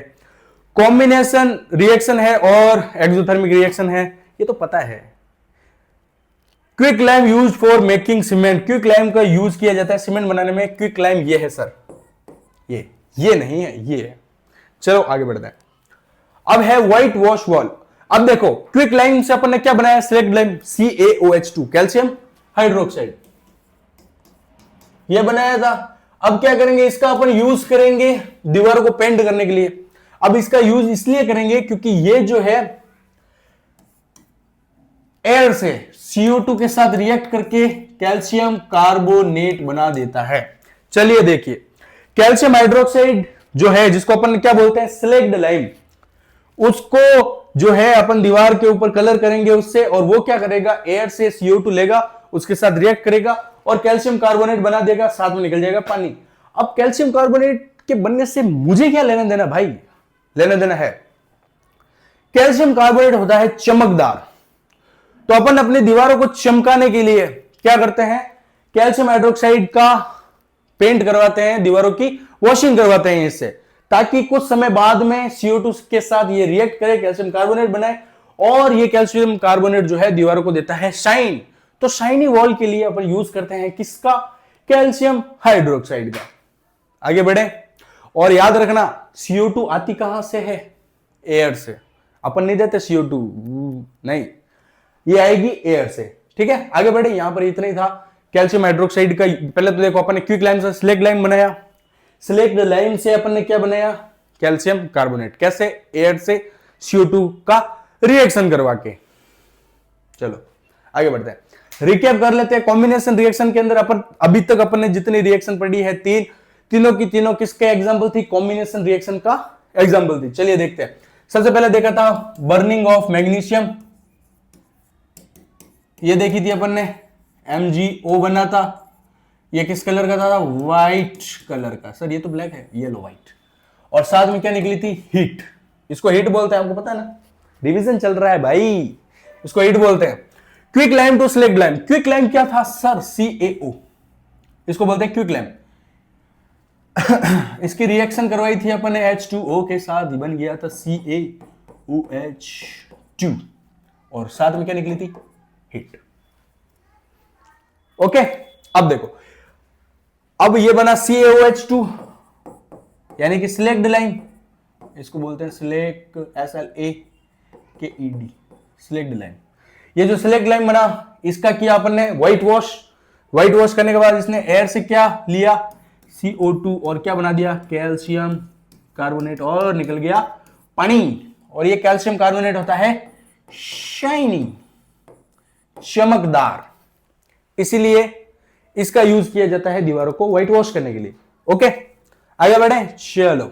कॉम्बिनेशन रिएक्शन है और एक्सोथर्मिक रिएक्शन है, ये तो पता है। Quick lime use for making cement, quick lime का यूज किया जाता है सीमेंट बनाने में। क्विक लाइम ये है सर, ये नहीं है, ये है। चलो आगे बढ़ते हैं। अब है व्हाइट वॉश वॉल। अब देखो क्विक लाइम से अपन ने क्या बनाया, slagged lime CaOH2 calcium hydroxide, ये बनाया था। अब क्या करेंगे, इसका अपन यूज करेंगे दीवारों को पेंट करने के लिए। अब इसका यूज इसलिए करेंगे क्योंकि ये जो है एयर से CO2 के साथ रिएक्ट करके कैल्शियम कार्बोनेट बना देता है। चलिए देखिए, कैल्शियम हाइड्रोक्साइड जो है, जिसको अपन क्या बोलते हैं स्लैग्ड लाइम, उसको जो है अपन दीवार के ऊपर कलर करेंगे उससे, और वो क्या करेगा, एयर से CO2 लेगा, उसके साथ रिएक्ट करेगा और कैल्शियम कार्बोनेट बना देगा, साथ में निकल जाएगा पानी। अब कैल्शियम कार्बोनेट के बनने से मुझे क्या लेना देना भाई, लेना देना है, कैल्शियम कार्बोनेट होता है चमकदार। तो अपन अपनी दीवारों को चमकाने के लिए क्या करते हैं, कैल्शियम हाइड्रोक्साइड का पेंट करवाते हैं, दीवारों की वॉशिंग करवाते हैं इससे, ताकि कुछ समय बाद में CO2 के साथ ये रिएक्ट करे, कैल्शियम कार्बोनेट बनाए, और ये कैल्शियम कार्बोनेट जो है दीवारों को देता है शाइन। तो शाइनी वॉल के लिए अपन यूज करते हैं किसका, कैल्शियम हाइड्रोक्साइड का। आगे बढ़े, और याद रखना CO2 आती कहां से है, एयर से। अपन नहीं देते CO2, नहीं, ये आएगी एयर से। ठीक है, आगे बढ़े। यहां पर इतना ही था कैल्शियम हाइड्रोक्साइड का। पहले तो देखो अपन ने क्विक लाइम से स्लैग्ड लाइम बनाया, स्लैग्ड लाइम से अपन ने क्या बनाया, कैल्शियम कार्बोनेट। कैसे, एयर से CO2 का रिएक्शन करवा के। चलो आगे बढ़ते हैं, रिकैप कर लेते हैं। कॉम्बिनेशन रिएक्शन के अंदर अपन अभी तक अपन ने जितनी रिएक्शन पढ़ी है, तीनों की तीनों किसके एग्जाम्पल थी, कॉम्बिनेशन रिएक्शन का एग्जाम्पल थी। चलिए देखते हैं। सबसे पहले देखा था बर्निंग ऑफ मैग्नीशियम, ये देखी थी अपन ने, MgO बना था। ये किस कलर का था, व्हाइट कलर का। सर ये तो ब्लैक है, येलो व्हाइट। और साथ में क्या निकली थी, हीट। इसको हीट बोलते हैं, आपको पता है ना, रिवीजन चल रहा है भाई, इसको हीट बोलते हैं। Quick lime to slaked lime, quick lime क्या था सर, CaO, इसको बोलते हैं क्विक लाइम। इसकी रिएक्शन करवाई थी अपन ने H2O के साथ, बन गया था CaOH2, और साथ में क्या निकली थी, हीट। ओके, अब देखो, अब ये बना CaOH2 यानी कि स्लैग्ड लाइम, इसको बोलते हैं स्लैग, SLAKED, स्लैग्ड लाइम। ये जो स्लैग्ड लाइम बना, इसका किया अपन ने व्हाइट वॉश। व्हाइट वॉश करने के बाद इसने एयर से क्या लिया, CO2, और क्या बना दिया, कैल्शियम कार्बोनेट, और निकल गया पानी। और ये कैल्शियम कार्बोनेट होता है शाइनी, चमकदार, इसीलिए इसका यूज किया जाता है दीवारों को व्हाइट वॉश करने के लिए। ओके, आगे बढ़े। चलो,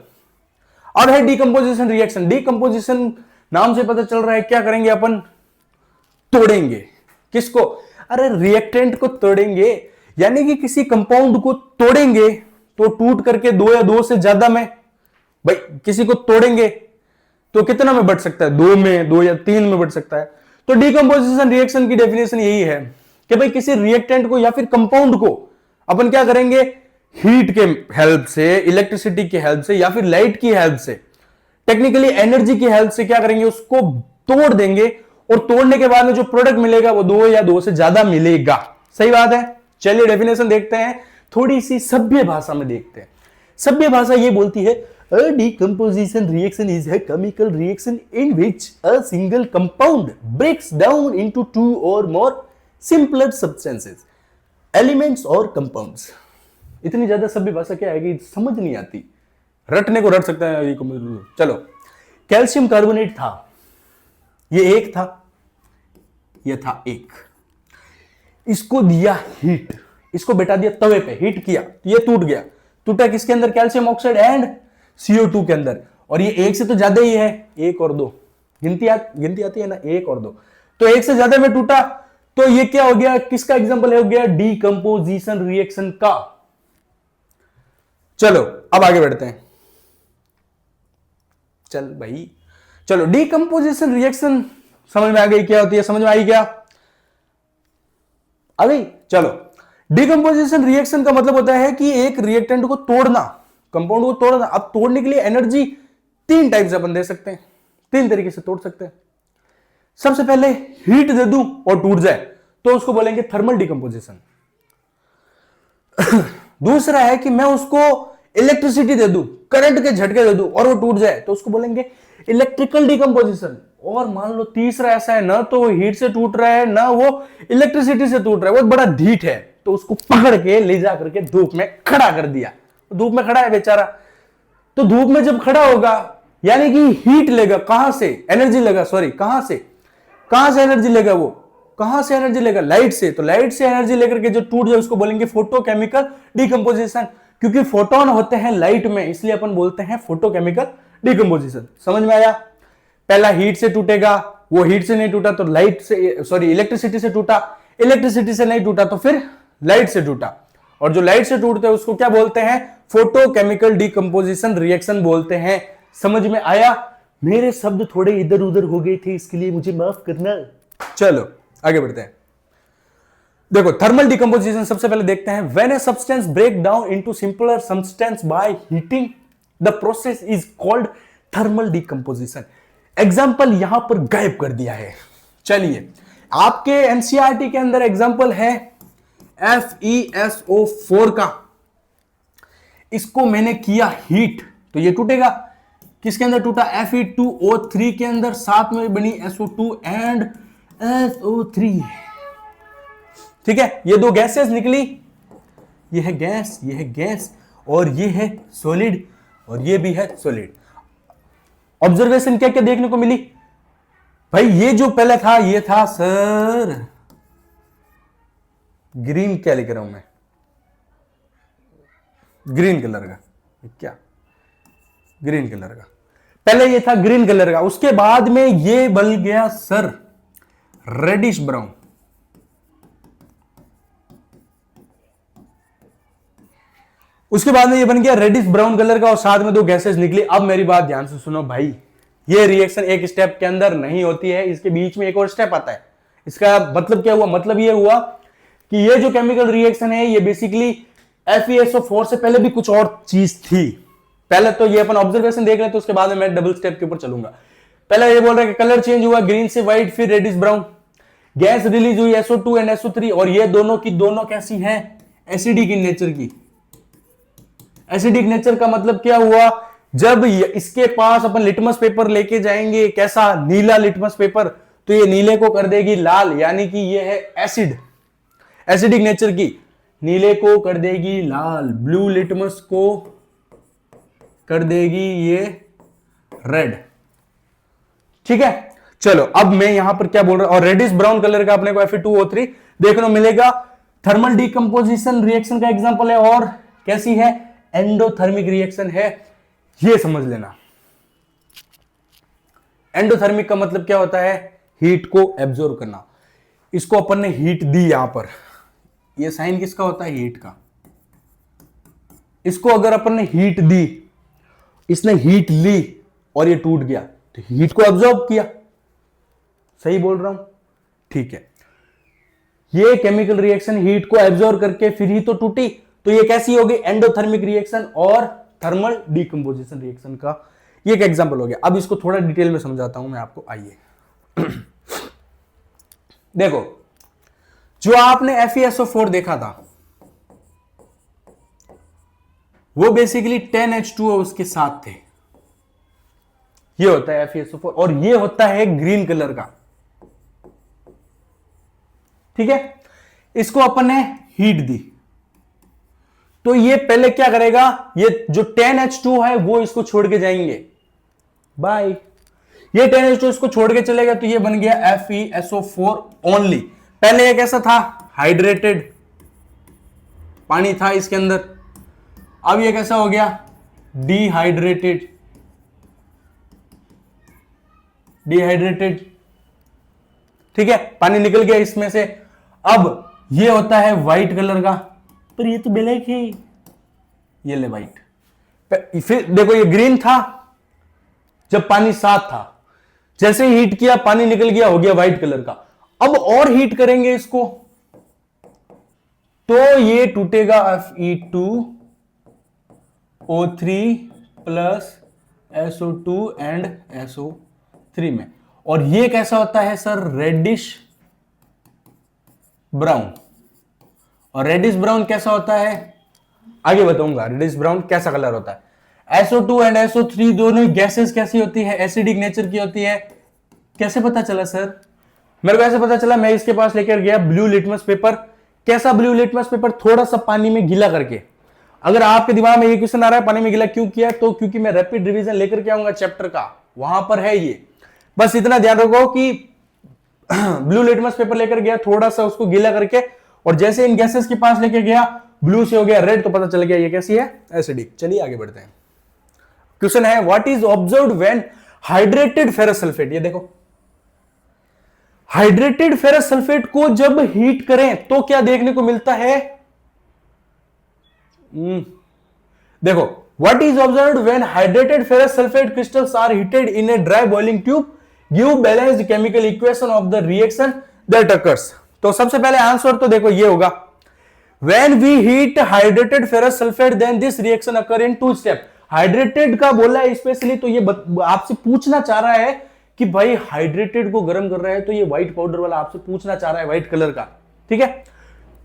अब है डीकंपोजिशन रिएक्शन। डीकंपोजिशन नाम से पता चल रहा है क्या करेंगे अपन, तोड़ेंगे। किसको, अरे रिएक्टेंट को तोड़ेंगे, यानी कि किसी कंपाउंड को तोड़ेंगे तो टूट करके दो या दो से ज्यादा में, भाई किसी को तोड़ेंगे तो कितना में बढ़ सकता है? 2 में, 2 या 3 में बढ़ सकता है। तो डीकंपोजिशन रिएक्शन की डेफिनेशन यही है कि भाई किसी रिएक्टेंट को या फिर कंपाउंड को अपन क्या करेंगे, हीट के हेल्प से, इलेक्ट्रिसिटी की हेल्प से या फिर लाइट की हेल्प से, टेक्निकली एनर्जी की हेल्प से क्या करेंगे, उसको तोड़ देंगे और तोड़ने के बाद में जो प्रोडक्ट मिलेगा वो 2 या 2 से ज्यादा मिलेगा। सही बात है। चलिए डेफिनेशन देखते हैं, थोड़ी सी सभ्य भाषा में देखते हैं। सभ्य भाषा ये बोलती है, a decomposition reaction is a chemical reaction in which a single compound breaks down into 2 or more simpler substances, elements or compounds। इतनी ज्यादा सभ्य भाषा क्या है कि समझ नहीं आती, रटने को रट सकता है। चलो, कैल्शियम कार्बोनेट था, ये एक था, ये था एक, इसको दिया हीट, इसको बैठा दिया तवे पे, हीट किया तो ये टूट गया। टूटा किसके अंदर? कैल्शियम ऑक्साइड एंड CO2 के अंदर। और ये एक से तो ज्यादा ही है, 1 और 2 गिनती आती है ना, 1 और 2, तो एक से ज्यादा में टूटा, तो ये क्या हो गया, किसका एग्जांपल हो गया? डीकंपोजिशन रिएक्शन का। चलो अब आगे बढ़ते हैं। चल भाई, चलो डीकंपोजिशन रिएक्शन समझ में आ गई क्या होती है? समझ में आई क्या? आ गई। चलो, डीकंपोजिशन रिएक्शन का मतलब होता है कि एक रिएक्टेंट को तोड़ना, कंपाउंड को तोड़ना। अब तोड़ने के लिए एनर्जी 3 टाइप से अपन दे सकते हैं, 3 तरीके से तोड़ सकते हैं। सबसे पहले हीट दे दूं और टूट जाए तो उसको बोलेंगे थर्मल डीकंपोजिशन। दूसरा है कि मैं उसको इलेक्ट्रिसिटी दे दूं, करंट के झटके दे दूं और वो टूट जाए तो उसको बोलेंगे इलेक्ट्रिकल डीकंपोजिशन। और मान लो तीसरा ऐसा है, ना तो हीट से टूट रहा है ना वो इलेक्ट्रिसिटी से टूट रहा है, वो बड़ा ढीठ है, तो उसको पकड़ के ले जा करके धूप में खड़ा कर दिया। धूप में खड़ा है बेचारा, तो धूप में जब खड़ा होगा यानी कि हीट लेगा, कहां से एनर्जी लेगा, सॉरी कहां से एनर्जी लेगा, वो कहां से एनर्जी लेगा? लाइट से। तो लाइट से एनर्जी लेकर के जो टूट जाए उसको बोलेंगे फोटोकेमिकल डीकंपोजिशन। क्योंकि फोटोन होते हैं लाइट में, इसलिए अपन बोलते हैं फोटोकेमिकल डीकंपोजिशन। समझ में आया? पहला हीट से टूटेगा, वो हीट से नहीं टूटा तो लाइट से, सॉरी इलेक्ट्रिसिटी से टूटा, इलेक्ट्रिसिटी से नहीं टूटा तो फिर लाइट से टूटा, और जो लाइट से टूटते हैं उसको क्या बोलते हैं? फोटोकेमिकल डीकंपोजिशन रिएक्शन बोलते हैं। समझ में आया? मेरे शब्द थोड़े इधर उधर हो गए थे, इसके लिए मुझे माफ करना। चलो आगे बढ़ते हैं। देखो थर्मल डीकंपोजिशन सबसे पहले देखते हैं। When a substance break down into simpler substance by heating, the process is called thermal decomposition. Example यहां पर गायब कर दिया है। चलिए, आपके एनसीईआरटी के अंदर एग्जाम्पल है FeSO4 का, इसको मैंने किया हीट तो ये टूटेगा। किसके अंदर टूटा? Fe2O3 के अंदर, साथ में बनी SO2 एंड SO3। ठीक है, ये 2 गैसेस निकली, ये है गैस और ये है सॉलिड और ये भी है सॉलिड। ऑब्जर्वेशन क्या क्या देखने को मिली भाई? ये जो पहले था ये था सर ग्रीन, क्या लिख रहा हूं मैं, ग्रीन कलर का, क्या ग्रीन कलर का, पहले ये था ग्रीन कलर का, उसके बाद में ये बन गया सर रेडिश ब्राउन। उसके बाद में ये बन गया रेडिश ब्राउन कलर का और साथ में 2 गैसेस निकली। अब मेरी बात ध्यान से सुनो भाई, ये रिएक्शन एक स्टेप के अंदर नहीं होती है, इसके बीच में एक और स्टेप आता है। इसका मतलब क्या हुआ? मतलब ये हुआ कि ये जो केमिकल रिएक्शन है ये बेसिकली FeSO4 से पहले भी कुछ और चीज थी। पहले तो ये अपन ऑब्जर्वेशन देख लेते, तो उसके बाद में मैं डबल स्टेप के ऊपर चलूंगा। पहले ये बोल रहा है कि कलर चेंज हुआ ग्रीन से व्हाइट, फिर रेडिश ब्राउन, गैस रिलीज हुई SO2 एंड SO3, और ये दोनों की दोनों कैसी हैं? एसिडिक इन नेचर की। एसिडिक नेचर का मतलब क्या हुआ? जब इसके पास अपन लिटमस पेपर लेके जाएंगे, कैसा? नीला लिटमस पेपर, तो ये नीले को कर देगी लाल, यानी कि ये है एसिड, एसिडिक नेचर की। नीले को कर देगी लाल, ब्लू लिटमस को कर देगी ये रेड। ठीक है, चलो अब मैं यहां पर क्या बोल रहा हूं, और रेडिश ब्राउन कलर का अपने को Fe2O3 देखने को मिलेगा। थर्मल डीकंपोजिशन रिएक्शन का एग्जांपल है, और कैसी है? एंडोथर्मिक रिएक्शन है, ये समझ लेना। एंडोथर्मिक का मतलब क्या होता है? हीट को एब्जॉर्ब करना। इसको अपन ने हीट दी, यहां पर ये साइन किसका होता है? हीट का। इसको अगर अपन ने हीट दी, इसने हीट ली और ये टूट गया, तो हीट को ऑब्जॉर्ब किया, सही बोल रहा हूं? ठीक है, ये केमिकल रिएक्शन हीट को एब्जॉर्ब करके फिर ही तो टूटी, तो ये कैसी होगी? एंडोथर्मिक रिएक्शन और थर्मल डीकंपोजिशन रिएक्शन का ये एक एग्जांपल हो गया। अब इसको थोड़ा डिटेल में समझाता हूं मैं आपको, आइए। देखो, जो आपने FeSO4 देखा था वो बेसिकली 10H2O उसके साथ थे। ये होता है FeSO4 और ये होता है ग्रीन कलर का, ठीक है। इसको अपन ने हीट दी, तो ये पहले क्या करेगा? ये जो 10H2 है वो इसको छोड़ के जाएंगे, बाय। ये 10H2 इसको छोड़ के चलेगा, तो ये बन गया FeSO4 ओनली। पहले ये कैसा था? हाइड्रेटेड पानी था इसके अंदर। अब ये कैसा हो गया? डिहाइड्रेटेड, डिहाइड्रेटेड, ठीक है, पानी निकल गया इसमें से। अब ये होता है व्हाइट कलर का, पर ये तो ब्लैक है, ये ले व्हाइट। फिर देखो, ये ग्रीन था जब पानी साफ था, जैसे ही हीट किया पानी निकल गया, हो गया व्हाइट कलर का। अब और हीट करेंगे इसको, तो ये टूटेगा Fe2O3 plus SO2 and SO3 में। और ये कैसा होता है सर? Reddish brown. और रेडिश ब्राउन कैसा होता है? आगे बताऊंगा रेडिश ब्राउन कैसा कलर होता है। SO2 एंड SO3 दोनों गैसेस कैसी होती है? एसिडिक नेचर की होती है। कैसे पता चला सर? मेरे को ऐसे पता चला, मैं इसके पास लेकर गया ब्लू लिटमस पेपर। कैसा ब्लू लिटमस पेपर? थोड़ा सा पानी में गीला करके। अगर आपके दिमाग में ये क्वेश्चन आ रहा है पानी में गीला क्यों किया, तो क्योंकि मैं रैपिड रिवीजन लेकर के आऊंगा चैप्टर का, वहां पर है ये। बस इतना ध्यान रखो कि ब्लू लिटमस पेपर लेकर गया, थोड़ा सा उसको गीला करके, और जैसे इन गैसेस के पास लेके गया, ब्लू से हो गया रेड, तो पता चल गया ये कैसी है? एसिडिक। चलिए आगे बढ़ते हैं। क्वेश्चन है, what is observed when hydrated ferrous sulphate. ये देखो, हाइड्रेटेड फेरस सल्फेट को जब हीट करें तो क्या देखने को मिलता है? देखो, what is observed when hydrated ferrous sulphate crystals are heated in a dry boiling tube, give balanced chemical equation of the reaction that occurs. तो सबसे पहले आंसर तो देखो ये होगा, when we heat hydrated ferrous sulphate then this reaction occur in 2 step. Hydrated का बोला है स्पेशली, तो ये आपसे पूछना चाह रहा है कि भाई हाइड्रेटेड को गर्म कर रहा है, तो ये व्हाइट पाउडर वाला आपसे पूछना चाह रहा है व्हाइट कलर का, ठीक है।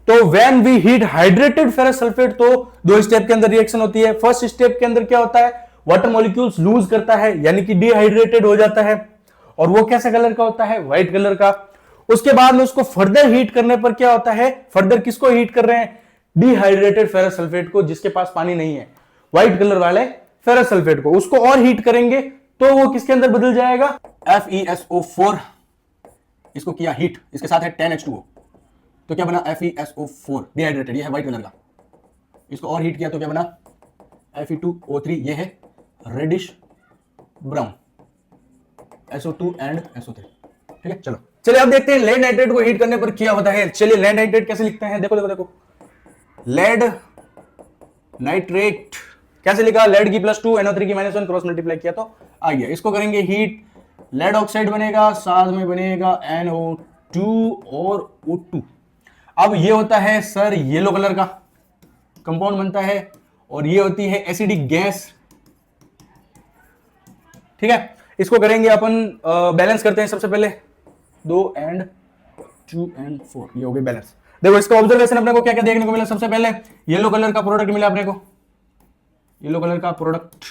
तो when we heat hydrated ferrous sulphate, तो 2 स्टेप के अंदर रिएक्शन होती है। फर्स्ट स्टेप के अंदर क्या होता है? वाटर मॉलिक्यूल्स लूज करता है, यानी कि डिहाइड्रेटेड हो जाता है, और वो कैसा कलर का होता है? व्हाइट कलर का। उसके बाद में उसको फर्दर हीट करने पर क्या होता है? फर्दर किसको हीट कर रहे हैं? डिहाइड्रेटेड फेरस सल्फेट को, जिसके पास पानी नहीं है, व्हाइट कलर वाले फेरस सल्फेट को। उसको और हीट करेंगे तो वो किसके अंदर बदल जाएगा? FeSO4। इसको किया हीट, इसके साथ है 10H2O, तो क्या बना? FeSO4 डिहाइड्रेटेड, ये है व्हाइट कलर का। इसको और हीट किया तो क्या बना? Fe2O3, ये है reddish brown, SO2 and SO3, ठीक है। चलो चलिए अब देखते हैं लेड नाइट्रेट को हीट करने पर क्या होता है। चलिए लेड नाइट्रेट कैसे लिखते हैं? देखो देखो देखो, लेड नाइट्रेट कैसे लिखा? लेड की +2 NO3 की -1 क्रॉस मल्टीप्लाई किया तो आ गया। इसको करेंगे हीट, लेड ऑक्साइड बनेगा, साथ में बनेगा NO2 और O2। अब ये होता है सर येलो कलर का कंपाउंड बनता है, और ये होती है एसिडिक गैस, ठीक है। इसको करेंगे अपन, बैलेंस करते हैं सबसे पहले, 2 and 2 and 4, ये हो गई बैलेंस। देखो इसका ऑब्जर्वेशन अपने को क्या क्या देखने को मिला? सबसे पहले येलो कलर का प्रोडक्ट मिला अपने को, येलो कलर का प्रोडक्ट,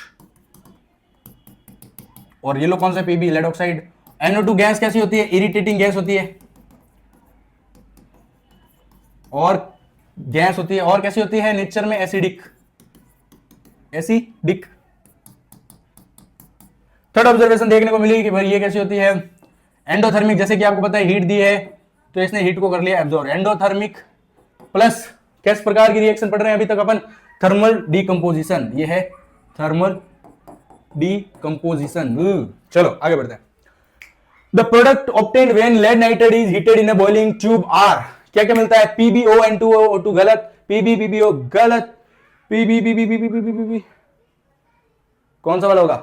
और येलो कौन सा? PB, lead oxide. NO2 gas कैसी होती है? इरिटेटिंग गैस होती है, और गैस होती है, और कैसी होती है नेचर में? Acidic, acidic. थर्ड ऑब्जर्वेशन देखने को मिली कि भाई ये कैसी होती है? एंडोथर्मिक, जैसे कि आपको पता है हीट दी है तो इसने हीट को कर लिया एब्जॉर्ब। एंडोथर्मिक प्लस किस प्रकार की रिएक्शन पढ़ रहे हैं अभी तक अपन? थर्मल डीकंपोजिशन, ये है थर्मल डीकंपोजिशन। चलो आगे बढ़ते हैं। The product obtained when lead nitrate is heated in a boiling tube are, क्या क्या मिलता है? PbO N2O O2 गलत, PbPbO गलत, PbPbPbPbP कौन सा वाला होगा?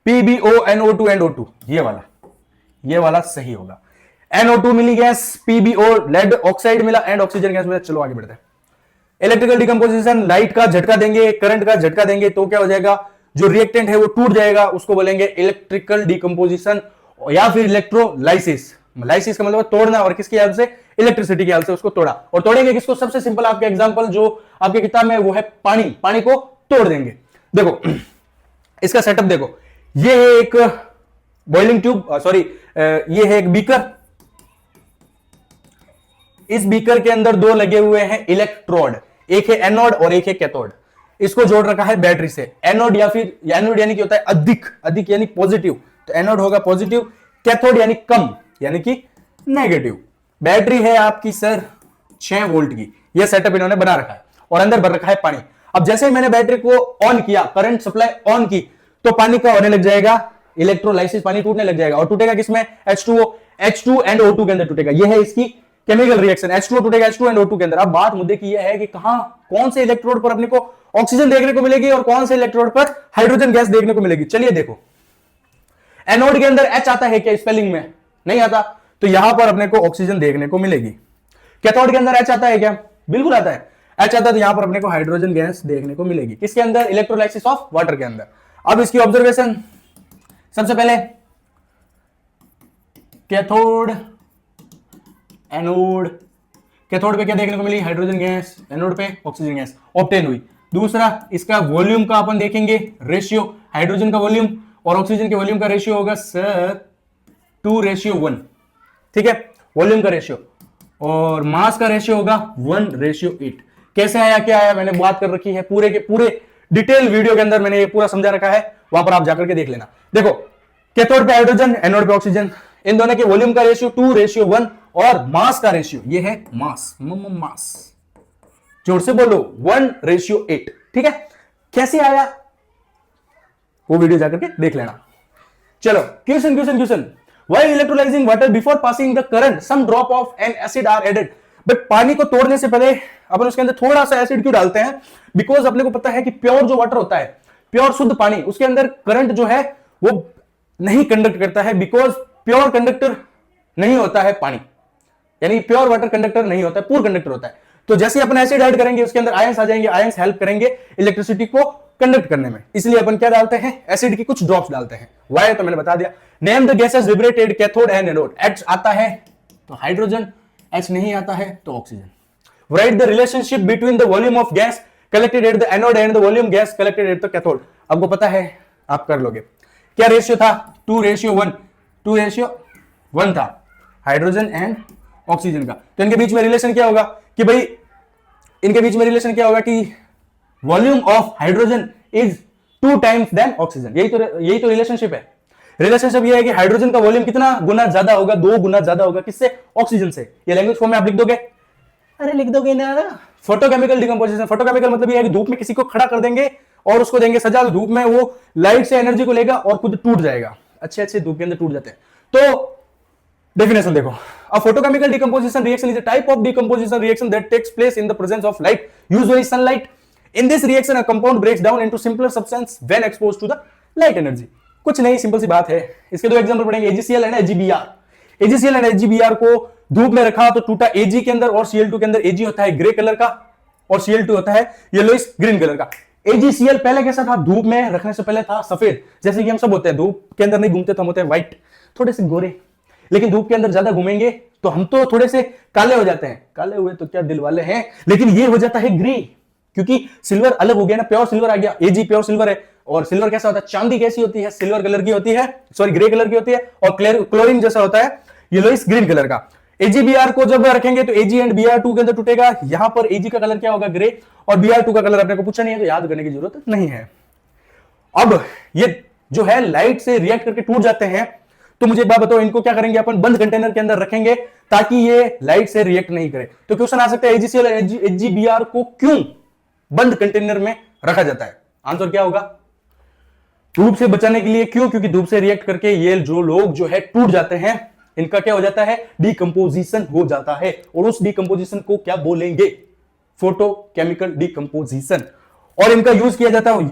PbO NO2 ये वाला सही होगा। NO2 मिली गैस, PbO लेड ऑक्साइड मिला एंड ऑक्सीजन गैस मिला। चलो आगे बढ़ते हैं। इलेक्ट्रिकल डिकम्पोजिशन, लाइट का झटका देंगे, करंट का झटका देंगे तो क्या हो जाएगा, जो रिएक्टेंट है वो टूट जाएगा, उसको बोलेंगे इलेक्ट्रिकल डिकम्पोजिशन या फिर इलेक्ट्रोलाइसिस। लाइसिस का मतलब तोड़ना, और किसकी हेल्प से, इलेक्ट्रिसिटी की हेल्प से उसको तोड़ा। और तोड़ेंगे किसको, सबसे सिंपल आपके एग्जांपल जो आपके किताब में वो है पानी, पानी को तोड़ देंगे। देखो इसका सेटअप देखो, ये है एक बॉइलिंग ट्यूब, सॉरी ये है एक बीकर। इस बीकर के अंदर दो लगे हुए हैं इलेक्ट्रोड, एक है एनोड और एक है कैथोड। इसको जोड़ रखा है बैटरी से। एनोड या फिर एनोड यानी कि होता है अधिक, अधिक यानी पॉजिटिव, तो एनोड होगा पॉजिटिव, कैथोड यानी कम यानी कि नेगेटिव। बैटरी है आपकी सर 6 वोल्ट की, यह सेटअप इन्होंने बना रखा है और अंदर भर रखा है पानी। अब जैसे ही मैंने बैटरी को ऑन किया, करंट सप्लाई ऑन की, तो पानी का होने लग जाएगा इलेक्ट्रोलाइसिस, पानी टूटने लग जाएगा। और टूटेगा किसमें, H2O, H2 एंड O2 के अंदर टूटेगा। यह है इसकी केमिकल रिएक्शन, H2O टूटेगा H2 एंड O2 के अंदर। अब बात मुद्दे की यह है कि कहां, कौन से इलेक्ट्रोड पर अपने को ऑक्सीजन देखने को मिलेगी और कौन से इलेक्ट्रोड पर हाइड्रोजन गैस देखने को मिलेगी। चलिए देखो, एनोड के अंदर H आता है क्या स्पेलिंग में, नहीं आता, तो यहां पर अपने को ऑक्सीजन देखने को मिलेगी। कैथोड के अंदर H आता है क्या, बिल्कुल आता है, H आता है, तो यहां पर अपने को हाइड्रोजन गैस देखने को मिलेगी। किसके अंदर, इलेक्ट्रोलाइसिस ऑफ वाटर के अंदर। अब इसकी ऑब्जर्वेशन, सबसे पहले कैथोड एनोड, कैथोड पे क्या देखने को मिली, हाइड्रोजन गैस, एनोड पे ऑक्सीजन गैस ऑब्टेन हुई। दूसरा, इसका वॉल्यूम का अपन देखेंगे रेशियो, हाइड्रोजन का वॉल्यूम और ऑक्सीजन के वॉल्यूम का रेशियो होगा सर 2:1, ठीक है, वॉल्यूम का रेशियो। और मास का रेशियो होगा 1:8। कैसे आया, क्या आया, मैंने बात कर रखी है पूरे के पूरे डिटेल वीडियो के अंदर, मैंने ये पूरा समझा रखा है, वहां पर आप जाकर के देख लेना। देखो कैथोड पे हाइड्रोजन, एनोड पे ऑक्सीजन, इन दोनों के वॉल्यूम का रेशियो 2:1 और मास का रेशियो ये है मास, मास, जोर से बोलो 1:8, ठीक है। कैसे आया वो वीडियो जाकर के देख लेना। चलो question, while electrolyzing water before passing the current some drop of an acid are added। But पानी को तोड़ने से पहले अपन उसके अंदर थोड़ा सा एसिड क्यों डालते हैं, बिकॉज अपने को पता है कि प्योर जो वाटर होता है, प्योर शुद्ध पानी, उसके अंदर करंट जो है वो नहीं कंडक्ट करता है, बिकॉज प्योर कंडक्टर नहीं होता है पानी, यानी प्योर वाटर कंडक्टर नहीं होता है, पूर कंडक्टर होता है। तो जैसे अपन एसिड ऐड करेंगे उसके अंदर आयंस आ जाएंगे, आयंस हेल्प करेंगे इलेक्ट्रिसिटी को कंडक्ट करने में, इसलिए अपन क्या डालते हैं, एसिड की कुछ ड्रॉप्स डालते हैं। वाई तो मैंने बता दिया। Name the gases liberated cathode and anode. H आता है तो हाइड्रोजन, H नहीं आता है तो oxygen. Right the relationship between the volume of gas collected at the anode and the volume gas collected at the cathode. आपको पता है, आप कर लोगे। क्या रेशियो था, 2:1, 2:1 था हाइड्रोजन एंड ऑक्सीजन का। तो इनके बीच में रिलेशन क्या होगा कि भाई, इनके बीच में रिलेशन क्या होगा कि volume of hydrogen is 2 times than oxygen. यही तो रिलेशनशिप है। रिलेशनशिप ये है कि हाइड्रोजन का वॉल्यूम कितना गुना ज्यादा होगा, 2 गुना ज्यादा होगा, किससे, ऑक्सीजन से। ये लैंग्वेज फॉर्म में आप लिख दोगे, अरे लिख दोगे ना। फोटोकेमिकल डिकम्पोजिशन, फोटोकेमिकल मतलब ये है कि धूप में किसी को खड़ा कर देंगे और उसको देंगे सजा, तो धूप में वो लाइट से एनर्जी को लेगा और खुद टूट जाएगा। अच्छे धूप के अंदर टूट जाते हैं। तो डेफिनेशन देखो, a photochemical decomposition reaction is a type of decomposition reaction that takes place in the presence of light, usually sunlight. In this reaction a compound breaks down into simpler substance when exposed to the light energy। कुछ नहीं, simple सी बात है। इसके दो example पढ़ेंगे, AgCl and AgBr। AgCl and AgBr को धूप में रखा तो टूटा Ag के अंदर, और Cl2 के अंदर Ag होता है ग्रे कलर का और Cl2 होता है येलोइश ग्रीन कलर का। AgCl पहले कैसा था, धूप में रखने से पहले था सफेद, जैसे कि हम सब होते हैं, धूप के अंदर नहीं घूमते तो हम होते हैं व्हाइट, थोड़े से गोरे, लेकिन धूप के अंदर ज्यादा घूमेंगे तो हम तो थोड़े से काले हो जाते हैं। काले हुए तो क्या दिल वाले हैं, लेकिन ये हो जाता है ग्रे, क्योंकि सिल्वर अलग हो गया ना, प्योर सिल्वर आ गया। Ag प्योर सिल्वर है, और सिल्वर कैसा होता है, चांदी कैसी होती है, सिल्वर कलर की होती है, सॉरी ग्रे कलर की होती है, और क्लोरीन जैसा होता है येलोइश ग्रीन कलर का। AgBr को जब रखेंगे तो Ag एंड Br2 के अंदर टूटेगा। यहां पर Ag का कलर क्या होगा, ग्रे, और Br2 का कलर अपने को पूछा नहीं है तो याद करने की जरूरत नहीं है। अब ये जो है लाइट से रिएक्ट करके टूट जाते हैं, तो मुझे एक बात बताओ, इनको क्या करेंगे अपन, बंद कंटेनर के अंदर रखेंगे ताकि ये लाइट से रिएक्ट नहीं करे। तो क्वेश्चन आ सकता है AgCl और AgBr को क्यों बंद कंटेनर में रखा जाता है। आंसर क्या होगा, धूप से बचाने के लिए। क्यों, क्योंकि धूप से रिएक्ट करके ये जो लोग जो है टूट जाते हैं, इनका क्या हो जाता है, डिकम्पोजिशन हो जाता है। और उस डिकम्पोजिशन को क्या बोलेंगे, फोटोकेमिकल डिकम्पोजिशन। और इनका यूज किया जाता है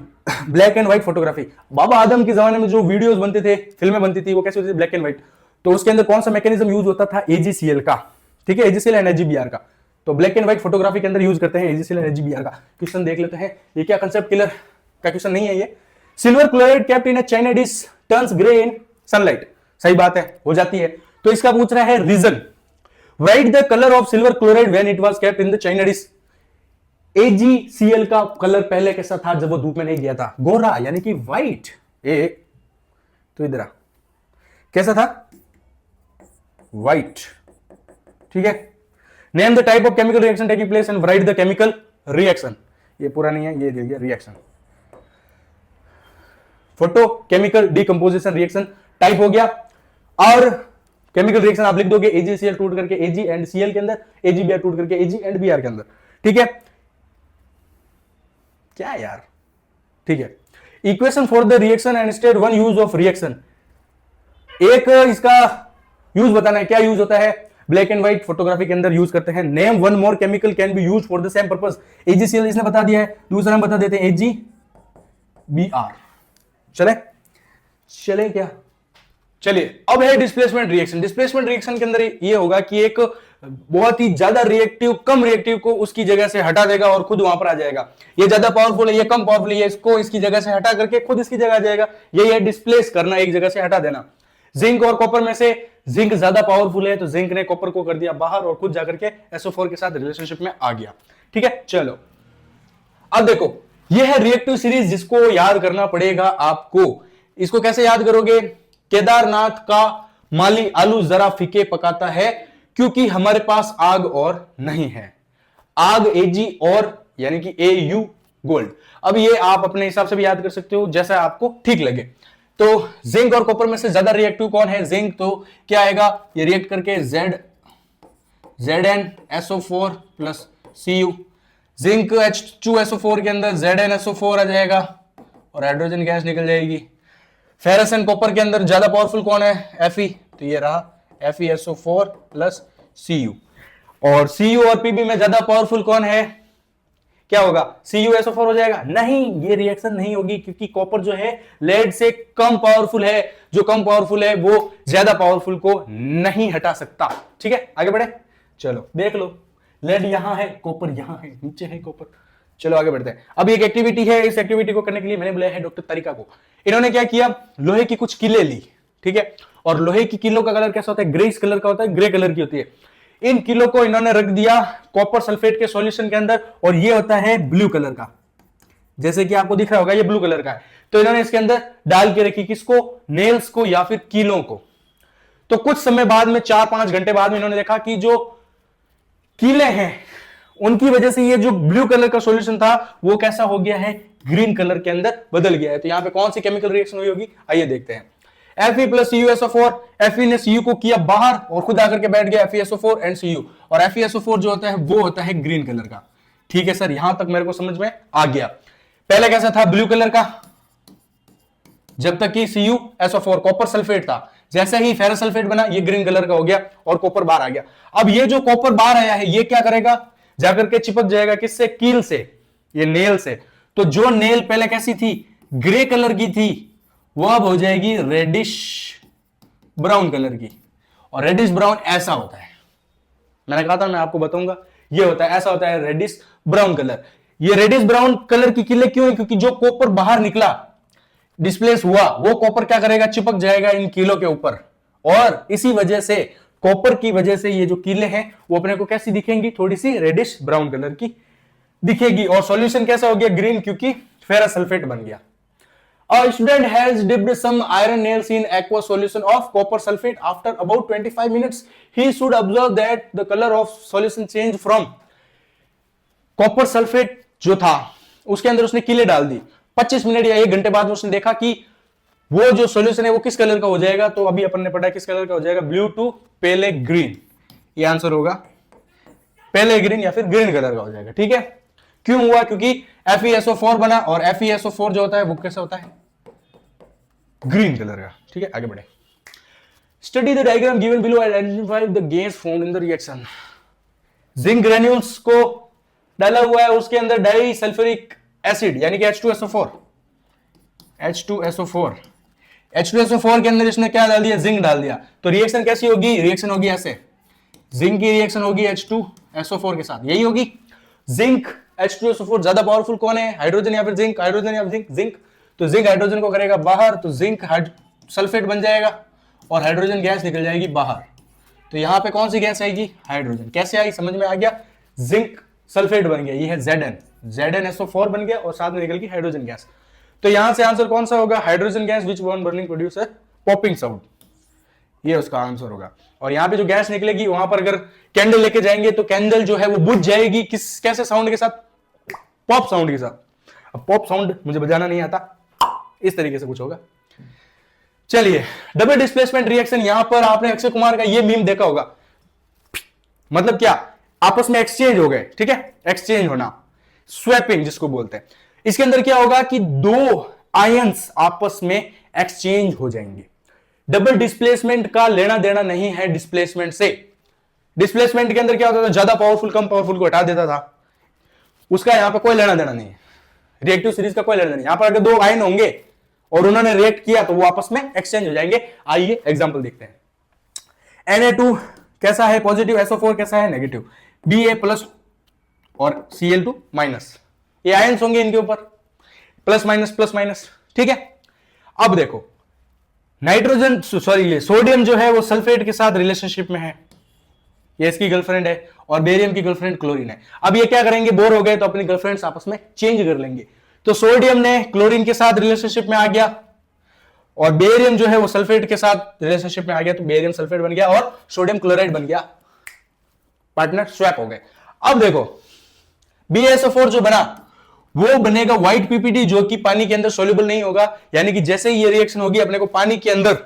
ब्लैक एंड व्हाइट फोटोग्राफी। बाबा आदम के जमाने में जो वीडियोस बनते थे, फिल्में बनती थी, वो कैसे होती थी? Black and white. तो उसके अंदर कौन सा मैकेनिज्म यूज होता था? AGCL का, ठीक है, AGCL एंड AGBR का। तो ब्लैक एंड व्हाइट फोटोग्राफी के अंदर यूज करते हैं AGCL एंड AGBR का। क्वेश्चन देख लेते हैं, ये क्या कंसेप्ट किलर का क्वेश्चन नहीं है ये। Silver chloride kept in a China dish turns grey in sunlight. सही बात है, हो जाती है। तो इसका पूछ रहा है reason, write the colour of silver chloride when it was kept in the china dish. AgCl का कलर पहले कैसा था जब वो धूप में नहीं गया था? गोरा, यानी कि व्हाइट। तो इधर कैसा था? व्हाइट, ठीक है। Name the type of chemical reaction taking place and write the chemical reaction. ये पूरा नहीं है, ये दे दिया reaction. Photo chemical decomposition reaction type हो गया, और केमिकल रिएक्शन आप लिख दोगे AgCl टूट करके Ag एंड Cl के अंदर, AgBr टूट करके Ag एंड Br के अंदर, ठीक है। क्या यार, ठीक है। Equation for the reaction and state one use of reaction. एक इसका यूज बताना है, क्या यूज होता है? ब्लैक एंड व्हाइट फोटोग्राफी के अंदर यूज करते हैं। Name one more chemical can be use for the same purpose. AgCl इसने बता दिया है, दूसरा हम बता देते हैं AgBr। चले क्या? चलिए, अब है डिस्प्लेसमेंट रिएक्शन। डिस्प्लेसमेंट रिएक्शन के अंदर ये होगा कि एक बहुत ही ज्यादा रिएक्टिव कम रिएक्टिव को उसकी जगह से हटा देगा और खुद वहां पर आ जाएगा। ये ज्यादा पावरफुल है, ये कम पावरफुल है, इसको इसकी जगह से हटा करके खुद इसकी जगह आ जाएगा। यही है डिस्प्लेस करना, एक जगह से हटा देना। जिंक और कॉपर में से जिंक ज्यादा पावरफुल है, तो जिंक ने कॉपर को कर दिया बाहर और खुद जाकर के SO4 के साथ रिलेशनशिप में आ गया, ठीक है। चलो, अब देखो, यह है रिएक्टिव सीरीज जिसको याद करना पड़ेगा आपको। इसको कैसे याद करोगे? केदारनाथ का माली आलू जरा फीके पकाता है क्योंकि हमारे पास आग और नहीं है। आग Ag और यानी कि AU गोल्ड। अब ये आप अपने हिसाब से भी याद कर सकते हो, जैसा आपको ठीक लगे। तो जिंक और कॉपर में से ज्यादा रिएक्टिव कौन है? जिंक। तो क्या आएगा? ये रिएक्ट करके ZnSO4 plus Cu। Zinc H2SO4 के अंदर ZnSO4 आ जाएगा और हाइड्रोजन गैस निकल जाएगी। फेरस एंड कॉपर के अंदर ज्यादा पावरफुल कौन है? Fe। तो ये रहा FeSO4 प्लस Cu। और Cu और Pb में ज्यादा पावरफुल कौन है? क्या होगा? CuSO4 हो जाएगा? नहीं, ये रिएक्शन नहीं होगी क्योंकि कॉपर जो है लेड से कम पावरफुल है। जो कम पावरफुल है वो ज्यादा पावरफुल को नहीं हटा सकता, ठीक है। आगे बढ़े, चलो देख लो, लेड यहां है, कॉपर यहां है, नीचे है कॉपर। चलो आगे बढ़ते हैं। अब एक एक्टिविटी है, इस एक्टिविटी को करने के लिए मैंने बुलाया है डॉक्टर तरीका को। इन्होंने क्या किया? लोहे की कुछ किले ली, ठीक है। और लोहे की किलो का कलर कैसा होता है? ग्रेइश कलर का होता है, ग्रे कलर की होती है। इन किलो को इन्होंने रख दिया कॉपर सल्फेट के सॉल्यूशन के अंदर, और ये होता है ब्लू कलर का, जैसे कि आपको दिख रहा होगा ये ब्लू कलर का है। तो इन्होंने इसके अंदर डाल के रखी, किसको? नेल्स को या फिर कीलों को। तो कुछ समय बाद में, 4-5 घंटे बाद में, इन्होंने देखा कि जो कीले हैं उनकी वजह से ये जो ब्लू कलर का सॉल्यूशन था वो कैसा हो गया है? ग्रीन कलर के अंदर बदल गया है। तो यहां पे कौन सी केमिकल रिएक्शन हुई होगी? आइए देखते हैं। Fe प्लस CuSO4, Fe ने Cu को किया बाहर और खुद आकर के बैठ गया FeSO4 एंड Cu। और FeSO4 जो होता है वो होता है ग्रीन कलर का, ठीक है सर। यहां तक मेरे को समझ में आ गया। पहले कैसा था? ब्लू कलर का, जब तक कि CuSO4 कॉपर सल्फेट था। जैसे ही फेरस सल्फेट बना, ये ग्रीन कलर का हो गया और कॉपर बाहर आ गया। अब ये जो कॉपर बाहर आया है ये क्या करेगा? जाकर के चिपक जाएगा किससे? कील से, ये नेल से। तो जो नेल पहले कैसी थी? ग्रे कलर की थी, वो अब हो जाएगी रेडिश ब्राउन कलर की। और रेडिश ब्राउन ऐसा होता है, मैंने कहा था मैं आपको बताऊंगा, ये होता है, ऐसा होता है रेडिश ब्राउन कलर। ये रेडिश ब्राउन कलर की किले क्यों है? क्योंकि जो कॉपर बाहर निकला, डिस्प्लेस हुआ, वो कॉपर क्या करेगा? चिपक जाएगा इन कीलों के ऊपर। और इसी वजह से, कॉपर की वजह से, ये जो कीले हैं वो अपने को कैसी दिखेंगी? थोड़ी सी रेडिश ब्राउन कलर की दिखेगी। और सॉल्यूशन कैसा हो गया? ग्रीन, क्योंकि फेरस सल्फेट बन गया। A student has dipped some iron nails in aqueous solution of copper sulfate. After about 25 minutes, he should observe that the color of solution changed from copper sulfate जो था उसके अंदर उसने कीले डाल दी। 25 मिनट या 1 घंटे बाद उसने देखा कि वो जो सॉल्यूशन है वो किस कलर का हो जाएगा? तो अभी अपन ने पढ़ा किस कलर का हो जाएगा? Blue to pale green. ये आंसर होगा, पेले ग्रीन या फिर ग्रीन कलर का हो जाएगा, ठीक है। क्यों हुआ? क्योंकि FeSO4 बना, और FeSO4 जो होता है वो कैसा होता है? ग्रीन कलर का, ठीक है। आगे बढ़े। Study the diagram given below and identify the gas found in the reaction. Zinc granules को डाला हुआ है, उसके अंदर डाई सल्फ्यूरिक एसिड यानी कि H2SO4, H2SO4, H2SO4 के अंदर इसने क्या डाल दिया, जिंक डाल दिया। तो रिएक्शन कैसी होगी, रिएक्शन होगी ऐसे, जिंक की रिएक्शन होगी H2SO4 के साथ, यही होगी। जिंक H2SO4 ज्यादा पावरफुल कौन है, हाइड्रोजन या फिर जिंक, हाइड्रोजन या जिंक, जिंक। तो जिंक हाइड्रोजन को करेगा बाहर, तो जिंक सल्फेट बन जाएगा और हाइड्रोजन गैस निकल जाएगी बाहर। तो यहां पे कौन सी गैस आएगी, हाइड्रोजन। कैसे आई, समझ में आ गया, जिंक सल्फेट बन गया, ये है ZnSO4 बन गया और साथ में निकल गई हाइड्रोजन गैस। तो यहां से आंसर कौन सा होगा, hydrogen gas which one burning produce popping sound, ये उसका आंसर होगा। और यहां पे जो गैस निकलेगी वहां पर अगर कैंडल लेके जाएंगे तो कैंडल जो है वो बुझ जाएगी, कैसे साउंड के साथ, पॉप साउंड के साथ। अब पॉप साउंड मुझे बजाना नहीं आता, इस तरीके से कुछ होगा। चलिए, डबल डिस्प्लेसमेंट रिएक्शन, यहां पर आपने अक्षय कुमार का ये मीम देखा होगा, मतलब क्या, आपस में एक्सचेंज हो गए, ठीक है, एक्सचेंज होना, स्वैपिंग जिसको बोलते हैं। इसके अंदर क्या होगा कि दो आयंस आपस में एक्सचेंज हो जाएंगे। डबल डिस्प्लेसमेंट का लेना देना नहीं है डिस्प्लेसमेंट से। डिस्प्लेसमेंट के अंदर क्या होता था, ज्यादा पावरफुल कम पावरफुल को हटा देता था, उसका यहां पर कोई लेना देना नहीं है, रिएक्टिव सीरीज का कोई लेना देना नहीं। यहां पर अगर दो आयन होंगे और उन्होंने रिएक्ट किया तो वो आपस में एक्सचेंज हो जाएंगे। आइए एग्जांपल देखते हैं। Na2 कैसा है, पॉजिटिव, SO4 कैसा है, नेगेटिव, Ba+ और Cl2-, ये आयंस होंगे इनके ऊपर, प्लस माइनस, ठीक है। अब देखो, नाइट्रोजन ये सोडियम जो है वो सल्फेट के साथ रिलेशनशिप में है, ये इसकी गर्लफ्रेंड है, और बेरियम की गर्लफ्रेंड क्लोरीन है। अब ये क्या करेंगे, बोर हो गए तो अपनी गर्लफ्रेंड्स आपस में चेंज कर लेंगे। तो सोडियम ने क्लोरीन के साथ रिलेशनशिप में आ गया और बेरियम जो है वो सल्फेट के साथ रिलेशनशिप में आ गया, तो बेरियम सल्फेट बन गया और सोडियम क्लोराइड बन गया, पार्टनर स्वैप हो गए। अब देखो, BaSO4 जो बना वो बनेगा व्हाइट PPT, जो कि पानी के अंदर सोल्यूबल नहीं होगा, यानी कि जैसे ही ये रिएक्शन होगी अपने को पानी के अंदर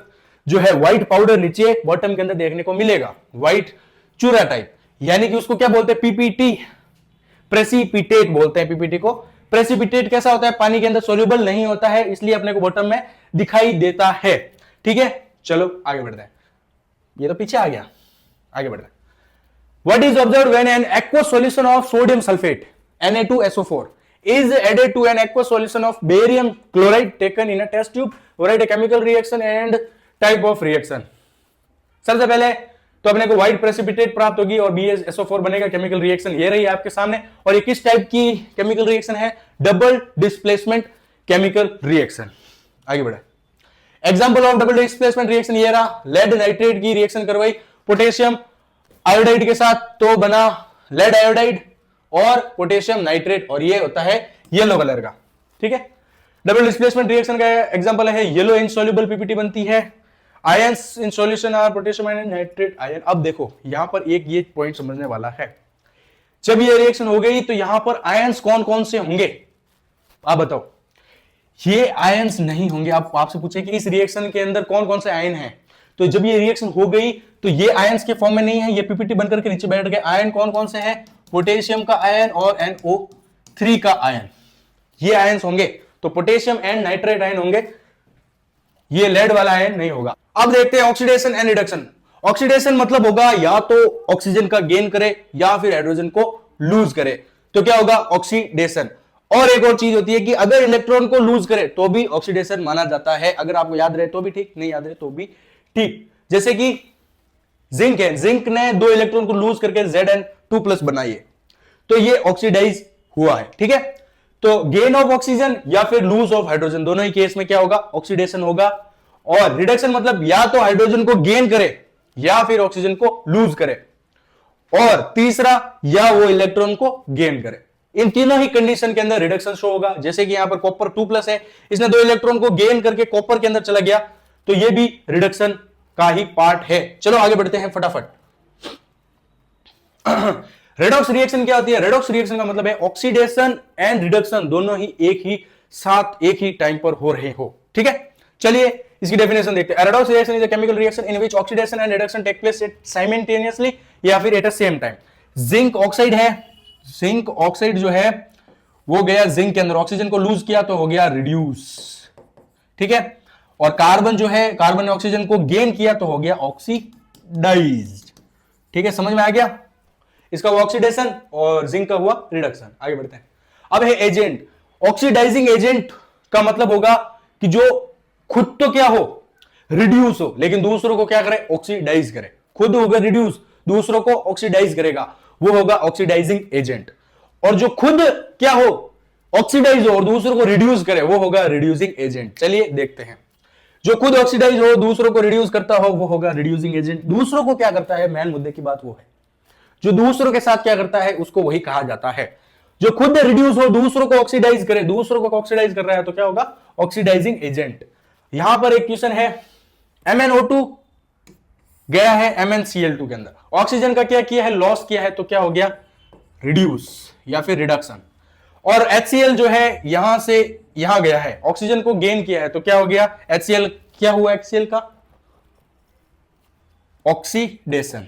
जो है व्हाइट पाउडर नीचे बॉटम के अंदर देखने को मिलेगा, व्हाइट चूरा टाइप, यानी कि उसको क्या बोलते हैं, PPT, प्रेसिपिटेट बोलते हैं PPT को। प्रेसिपिटेट कैसा होता है, पानी के अंदर सोल्यूबल नहीं होता है, इसलिए अपने को बॉटम में दिखाई देता है, ठीक है। चलो आगे बढ़ते हैं, ये तो पीछे आ गया, आगे बढ़ते हैं। What is observed when an aqueous solution of sodium sulfate Na2SO4 is added to an aqueous solution of barium chloride taken in a test tube? Write a chemical reaction and type of reaction. सबसे पहले तो अपने को white precipitate प्राप्त होगी और BaSO4 बनेगा, chemical reaction ये रही आपके सामने। और ये किस टाइप की केमिकल रिएक्शन है, डबल डिस्प्लेसमेंट केमिकल रिएक्शन। आगे बढ़े, example of double displacement reaction ये रहा, लेड नाइट्रेट की रिएक्शन करवाई पोटेशियम आयोडाइड के साथ, तो बना लेड आयोडाइड और पोटेशियम नाइट्रेट, और ये होता है येलो कलर का, ठीक है। डबल डिस्प्लेसमेंट रिएक्शन का एग्जांपल है येलो इनसॉल्युबल PPT बनती है, ions in solution are potassium and nitrate ion. अब देखो यहां पर एक ये पॉइंट समझने वाला है, जब ये रिएक्शन हो गई तो यहां पर आयंस कौन कौन से होंगे, आप बताओ। ये आयंस नहीं होंगे, आप आपसे पूछे कि इस रिएक्शन के अंदर कौन कौन से आयन हैं, तो जब ये रिएक्शन हो गई तो ये आयंस के फॉर्म में नहीं है, ये PPT बनकर के नीचे बैठ गए। आयन कौन कौन से हैं, पोटेशियम का आयन और NO3 का आयन, ये आयंस होंगे। तो पोटेशियम एंड नाइट्रेट आयन होंगे, ये लेड वाला आयन नहीं होगा। अब देखते हैं ऑक्सीडेशन एंड रिडक्शन। ऑक्सीडेशन मतलब होगा या तो ऑक्सीजन का गेन करे या फिर हाइड्रोजन को लूज करे, तो क्या होगा, ऑक्सीडेशन। और एक और चीज होती है कि अगर इलेक्ट्रॉन को लूज करे तो भी ऑक्सीडेशन माना जाता है, अगर आपको याद रहे तो भी ठीक, नहीं याद रहे तो भी ठीक। जैसे कि जिंक है, जिंक ने 2 इलेक्ट्रॉन को लूज करके Zn2+ बनाई है, तो ये ऑक्सीडाइज हुआ है, ठीक है। तो गेन ऑफ ऑक्सीजन या फिर लूज ऑफ हाइड्रोजन, दोनों ही केस में क्या होगा, ऑक्सीडेशन होगा। और रिडक्शन मतलब या तो हाइड्रोजन को गेन करे या फिर ऑक्सीजन को लूज करे, और तीसरा या वो इलेक्ट्रॉन को गेन करे। इन तीनों ही कंडीशन के अंदर रिडक्शन शो होगा। जैसे कि यहां पर कॉपर 2+ है, इसने 2 इलेक्ट्रॉन को गेन करके कॉपर के अंदर चला गया, तो ये भी रिडक्शन का ही पार्ट है। चलो आगे बढ़ते हैं फटाफट। रेडॉक्स रिएक्शन क्या होती है, रेडॉक्स रिएक्शन का मतलब है ऑक्सीडेशन एंड रिडक्शन दोनों ही एक ही साथ एक ही टाइम पर हो रहे हो, ठीक है। चलिए इसकी डेफिनेशन देखते हैं। Redox reaction is a chemical reaction in which oxidation and reduction take place simultaneously या फिर at the same time. Zinc oxide है, जिंक ऑक्साइड जो है वो गया जिंक के अंदर, ऑक्सीजन को लूज किया तो हो गया रिड्यूस, ठीक है। और कार्बन जो है, कार्बन ने ऑक्सीजन को गेन किया तो हो गया ऑक्सीडाइज्ड, ठीक है, समझ में आ गया। इसका हुआ ऑक्सीडेशन और जिंक का हुआ रिडक्शन। आगे बढ़ते हैं। अब है एजेंट। ऑक्सीडाइजिंग एजेंट का मतलब होगा कि जो खुद तो क्या हो, रिड्यूस हो, लेकिन दूसरों को क्या करे, ऑक्सीडाइज करे। खुद होगा रिड्यूस, दूसरों को ऑक्सीडाइज करेगा, वो होगा ऑक्सीडाइजिंग एजेंट। और जो खुद क्या हो, ऑक्सीडाइज हो और दूसरों को रिड्यूस करे, वो होगा रिड्यूसिंग एजेंट। चलिए देखते हैं। जो खुद ऑक्सीडाइज हो, दूसरों को रिड्यूस करता हो, वो होगा रिड्यूसिंग एजेंट। दूसरों को क्या करता है, मेन मुद्दे की बात वो है, जो दूसरों के साथ क्या करता है उसको वही कहा जाता है। जो खुद रिड्यूस हो, दूसरों को ऑक्सीडाइज करे, दूसरों को ऑक्सीडाइज कर रहा है तो क्या होगा, ऑक्सीडाइजिंग एजेंट। यहां पर एक क्वेश्चन है, MnO2 गया है MnCl2 के अंदर, ऑक्सीजन का क्या किया है, लॉस किया है, तो क्या हो गया, रिड्यूस या फिर रिडक्शन। और HCl जो है यहां से यहां गया है, ऑक्सीजन को गेन किया है, तो क्या हो गया, HCl क्या हुआ, HCl का ऑक्सीडेशन।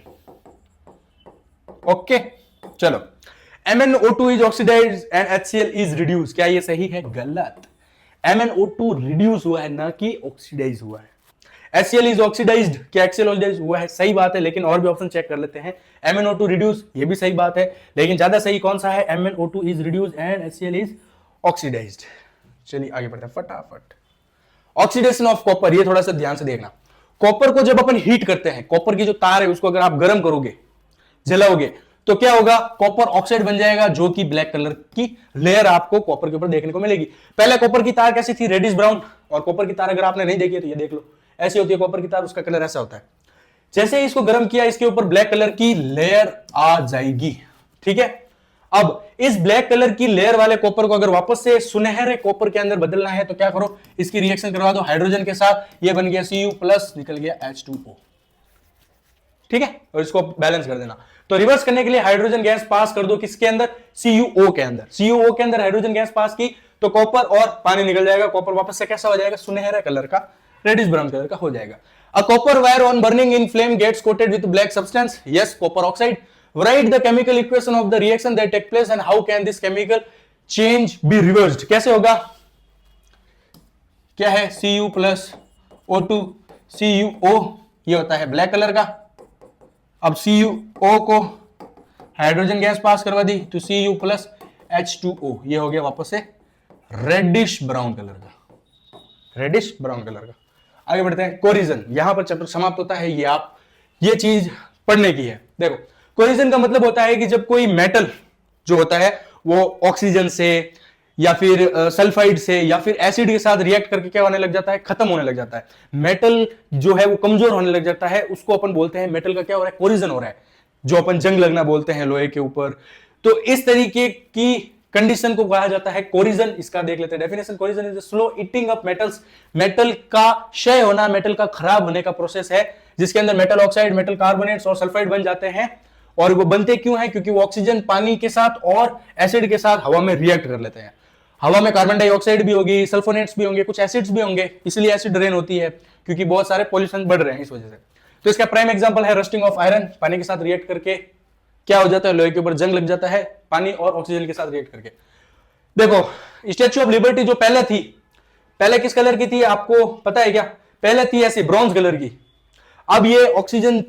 ओके चलो, MnO2 is oxidised and HCl is reduce, क्या ये सही है, गलत। MnO2 रिड्यूस हुआ है, ना कि ऑक्सीडाइज हुआ है। HCl इज ऑक्सीडाइज्ड, क्या HCl ऑक्सीडाइज हुआ है, सही बात है, लेकिन और भी ऑप्शन चेक कर लेते हैं। MnO2 रिड्यूस, ये भी सही बात है, लेकिन ज्यादा सही कौन सा है, MnO2 is reduce and HCl is oxidised. चलिए आगे बढ़ते हैं फटाफट। ऑक्सीडेशन ऑफ कॉपर, ये थोड़ा सा ध्यान से देखना। कॉपर को जब अपन हीट करते हैं, कॉपर की जो तार है उसको अगर आप गर्म करोगे, जलाओगे, तो क्या होगा, कॉपर ऑक्साइड बन जाएगा, जो कि ब्लैक कलर की लेयर आपको कॉपर के ऊपर देखने को मिलेगी। पहले कॉपर की तार कैसी थी, रेडिश ब्राउन। और कॉपर की तार अगर आपने नहीं देखी है तो ये देख लो, ऐसी होती है कॉपर की तार, उसका कलर ऐसा होता है। जैसे ही इसको गर्म किया, इसके ऊपर ब्लैक कलर की लेयर आ जाएगी, ठीक है। अब इस ब्लैक कलर की लेयर वाले कॉपर को अगर वापस से सुनहरे कॉपर के अंदर बदलना है तो क्या करो, इसकी रिएक्शन करवा दो हाइड्रोजन के साथ, ये बन गया Cu+, निकल गया H2O, ठीक है। और इसको बैलेंस कर देना। तो रिवर्स करने के लिए हाइड्रोजन गैस पास कर दो किसके अंदर, CuO के अंदर। CuO के अंदर हाइड्रोजन गैस पास की तो कॉपर और पानी निकल जाएगा, कॉपर वापस से कैसा हो जाएगा, सुनहरा कलर का, रेडिश ब्राउन कलर का हो जाएगा। A copper wire on burning in flame gets coated with black substance, yes copper oxide. Write the chemical equation of the reaction that take place and how can this chemical change be reversed, कैसे होगा, क्या है, Cu+O2 CuO, ये होता है black colour का। अब CuO को हाइड्रोजन गैस पास करवा दी तो Cu+ H2O, ये हो गया वापस से रेडिश ब्राउन कलर का, रेडिश ब्राउन कलर का। आगे बढ़ते हैं, कोरिजन, यहां पर चैप्टर समाप्त होता है। ये आप ये चीज पढ़ने की है। देखो, कोरिजन का मतलब होता है कि जब कोई मेटल जो होता है वो ऑक्सीजन से या फिर सल्फाइड से या फिर एसिड के साथ रिएक्ट करके क्या होने लग जाता है, खत्म होने लग जाता है। मेटल जो है वो कमजोर होने लग जाता है, उसको अपन बोलते हैं मेटल का क्या हो रहा है, कोरिजन हो रहा है, जो अपन जंग लगना बोलते हैं लोहे के ऊपर। तो इस तरीके की कंडीशन को कहा जाता है कोरिजन। इसका देख लेते हैं definition. Corrosion is slow eating up metals, metal का क्षय होना, मेटल का खराब होने का प्रोसेस है, जिसके अंदर मेटल ऑक्साइड, मेटल कार्बोनेट्स और सल्फाइड बन जाते हैं। और वो बनते क्यों हैं, क्योंकि वो ऑक्सीजन पानी के साथ और एसिड के साथ हवा में रिएक्ट कर लेते हैं। हवा में कार्बन डाइऑक्साइड भी होगी, सल्फोनेट्स भी होंगे, कुछ एसिड्स भी होंगे, इसलिए एसिड रेन होती है, क्योंकि बहुत सारे पॉल्यूशन बढ़ रहे हैं इस वजह से। तो इसका प्राइम एग्जांपल है रस्टिंग ऑफ आयरन, पानी के साथ रिएक्ट करके क्या हो जाता है, लोहे के ऊपर जंग लग जाता है, पानी और ऑक्सीजन के साथ रिएक्ट करके। देखो, स्टैच्यू ऑफ लिबर्टी जो पहले थी, पहले किस कलर की थी आपको पता है क्या, पहले थी ऐसी ब्रॉन्ज कलर की। अब ये ऑक्सीजन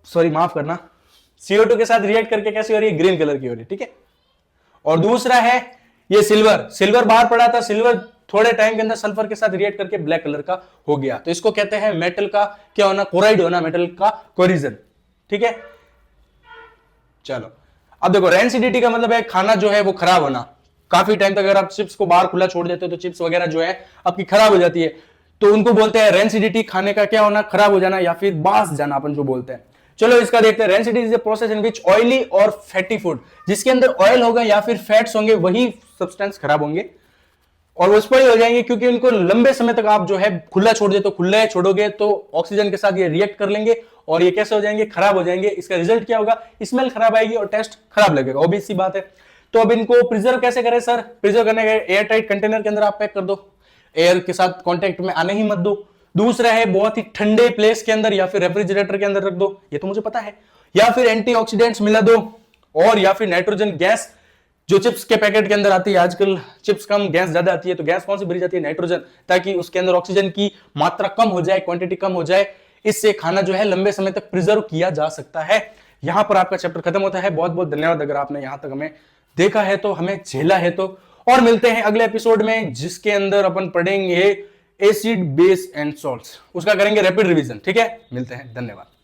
सॉरी माफ करना, CO2 के साथ रिएक्ट करके कैसी हो रही है, ग्रीन कलर की हो रही है, ठीक है। और दूसरा है ये सिल्वर बाहर पड़ा था, सिल्वर थोड़े टाइम के अंदर सल्फर के साथ रिएक्ट करके ब्लैक कलर का हो गया। तो इसको कहते हैं मेटल का क्या होना, कोराइड होना, मेटल का कोरिजन, ठीक है। चलो अब देखो, रेंसिडिटी का मतलब है खाना जो है वो खराब होना। काफी टाइम तक अगर आप चिप्स को बाहर खुला छोड़ देते हो तो चिप्स वगैरह जो है आपकी खराब हो जाती है, तो उनको बोलते हैं रेंसिडिटी, खाने का क्या होना, खराब हो जाना या फिर बास जाना अपन जो बोलते हैं। चलो इसका देखते हैं। Rancidity is a process in which oily और फैटी फूड, जिसके अंदर ऑयल होगा या फिर फैट्स होंगे वही सब्सटेंस खराब होंगे और वो स्पॉइल हो जाएंगे, क्योंकि उनको लंबे समय तक आप जो है खुला छोड़ दे, तो खुले छोड़ोगे तो ऑक्सीजन के साथ ये रिएक्ट कर लेंगे और ये कैसे हो जाएंगे, खराब हो जाएंगे। इसका रिजल्ट क्या होगा, स्मेल खराब आएगी और टेस्ट खराब लगेगा, ऑब्वियस सी बात है। तो अब इनको प्रिजर्व कैसे करें सर, प्रिजर्व करने के एयर टाइट कंटेनर के अंदर आप पैक कर दो, एयर के साथ कांटेक्ट में आने ही मत दो। दूसरा है बहुत ही ठंडे प्लेस के अंदर या फिर रेफ्रिजरेटर के अंदर रख दो, ये तो मुझे पता है, या फिर एंटीऑक्सीडेंट्स मिला दो, और या फिर नाइट्रोजन गैस जो चिप्स के पैकेट के अंदर आती है, आजकल चिप्स कम गैस ज्यादा आती है, तो गैस कौन सी भरी जाती है, नाइट्रोजन, ताकि उसके अंदर ऑक्सीजन की मात्रा कम हो जाए, क्वांटिटी कम हो जाए, इससे खाना जो है लंबे समय तक प्रिजर्व किया जा सकता है। यहां पर आपका चैप्टर खत्म होता है। बहुत बहुत धन्यवाद अगर आपने यहां तक हमें देखा है तो, हमें झेला है तो। और मिलते हैं अगले एपिसोड में, जिसके अंदर अपन पढ़ेंगे एसिड, बेस एंड सॉल्ट्स। उसका करेंगे रैपिड रिवीजन। ठीक है, मिलते हैं, धन्यवाद।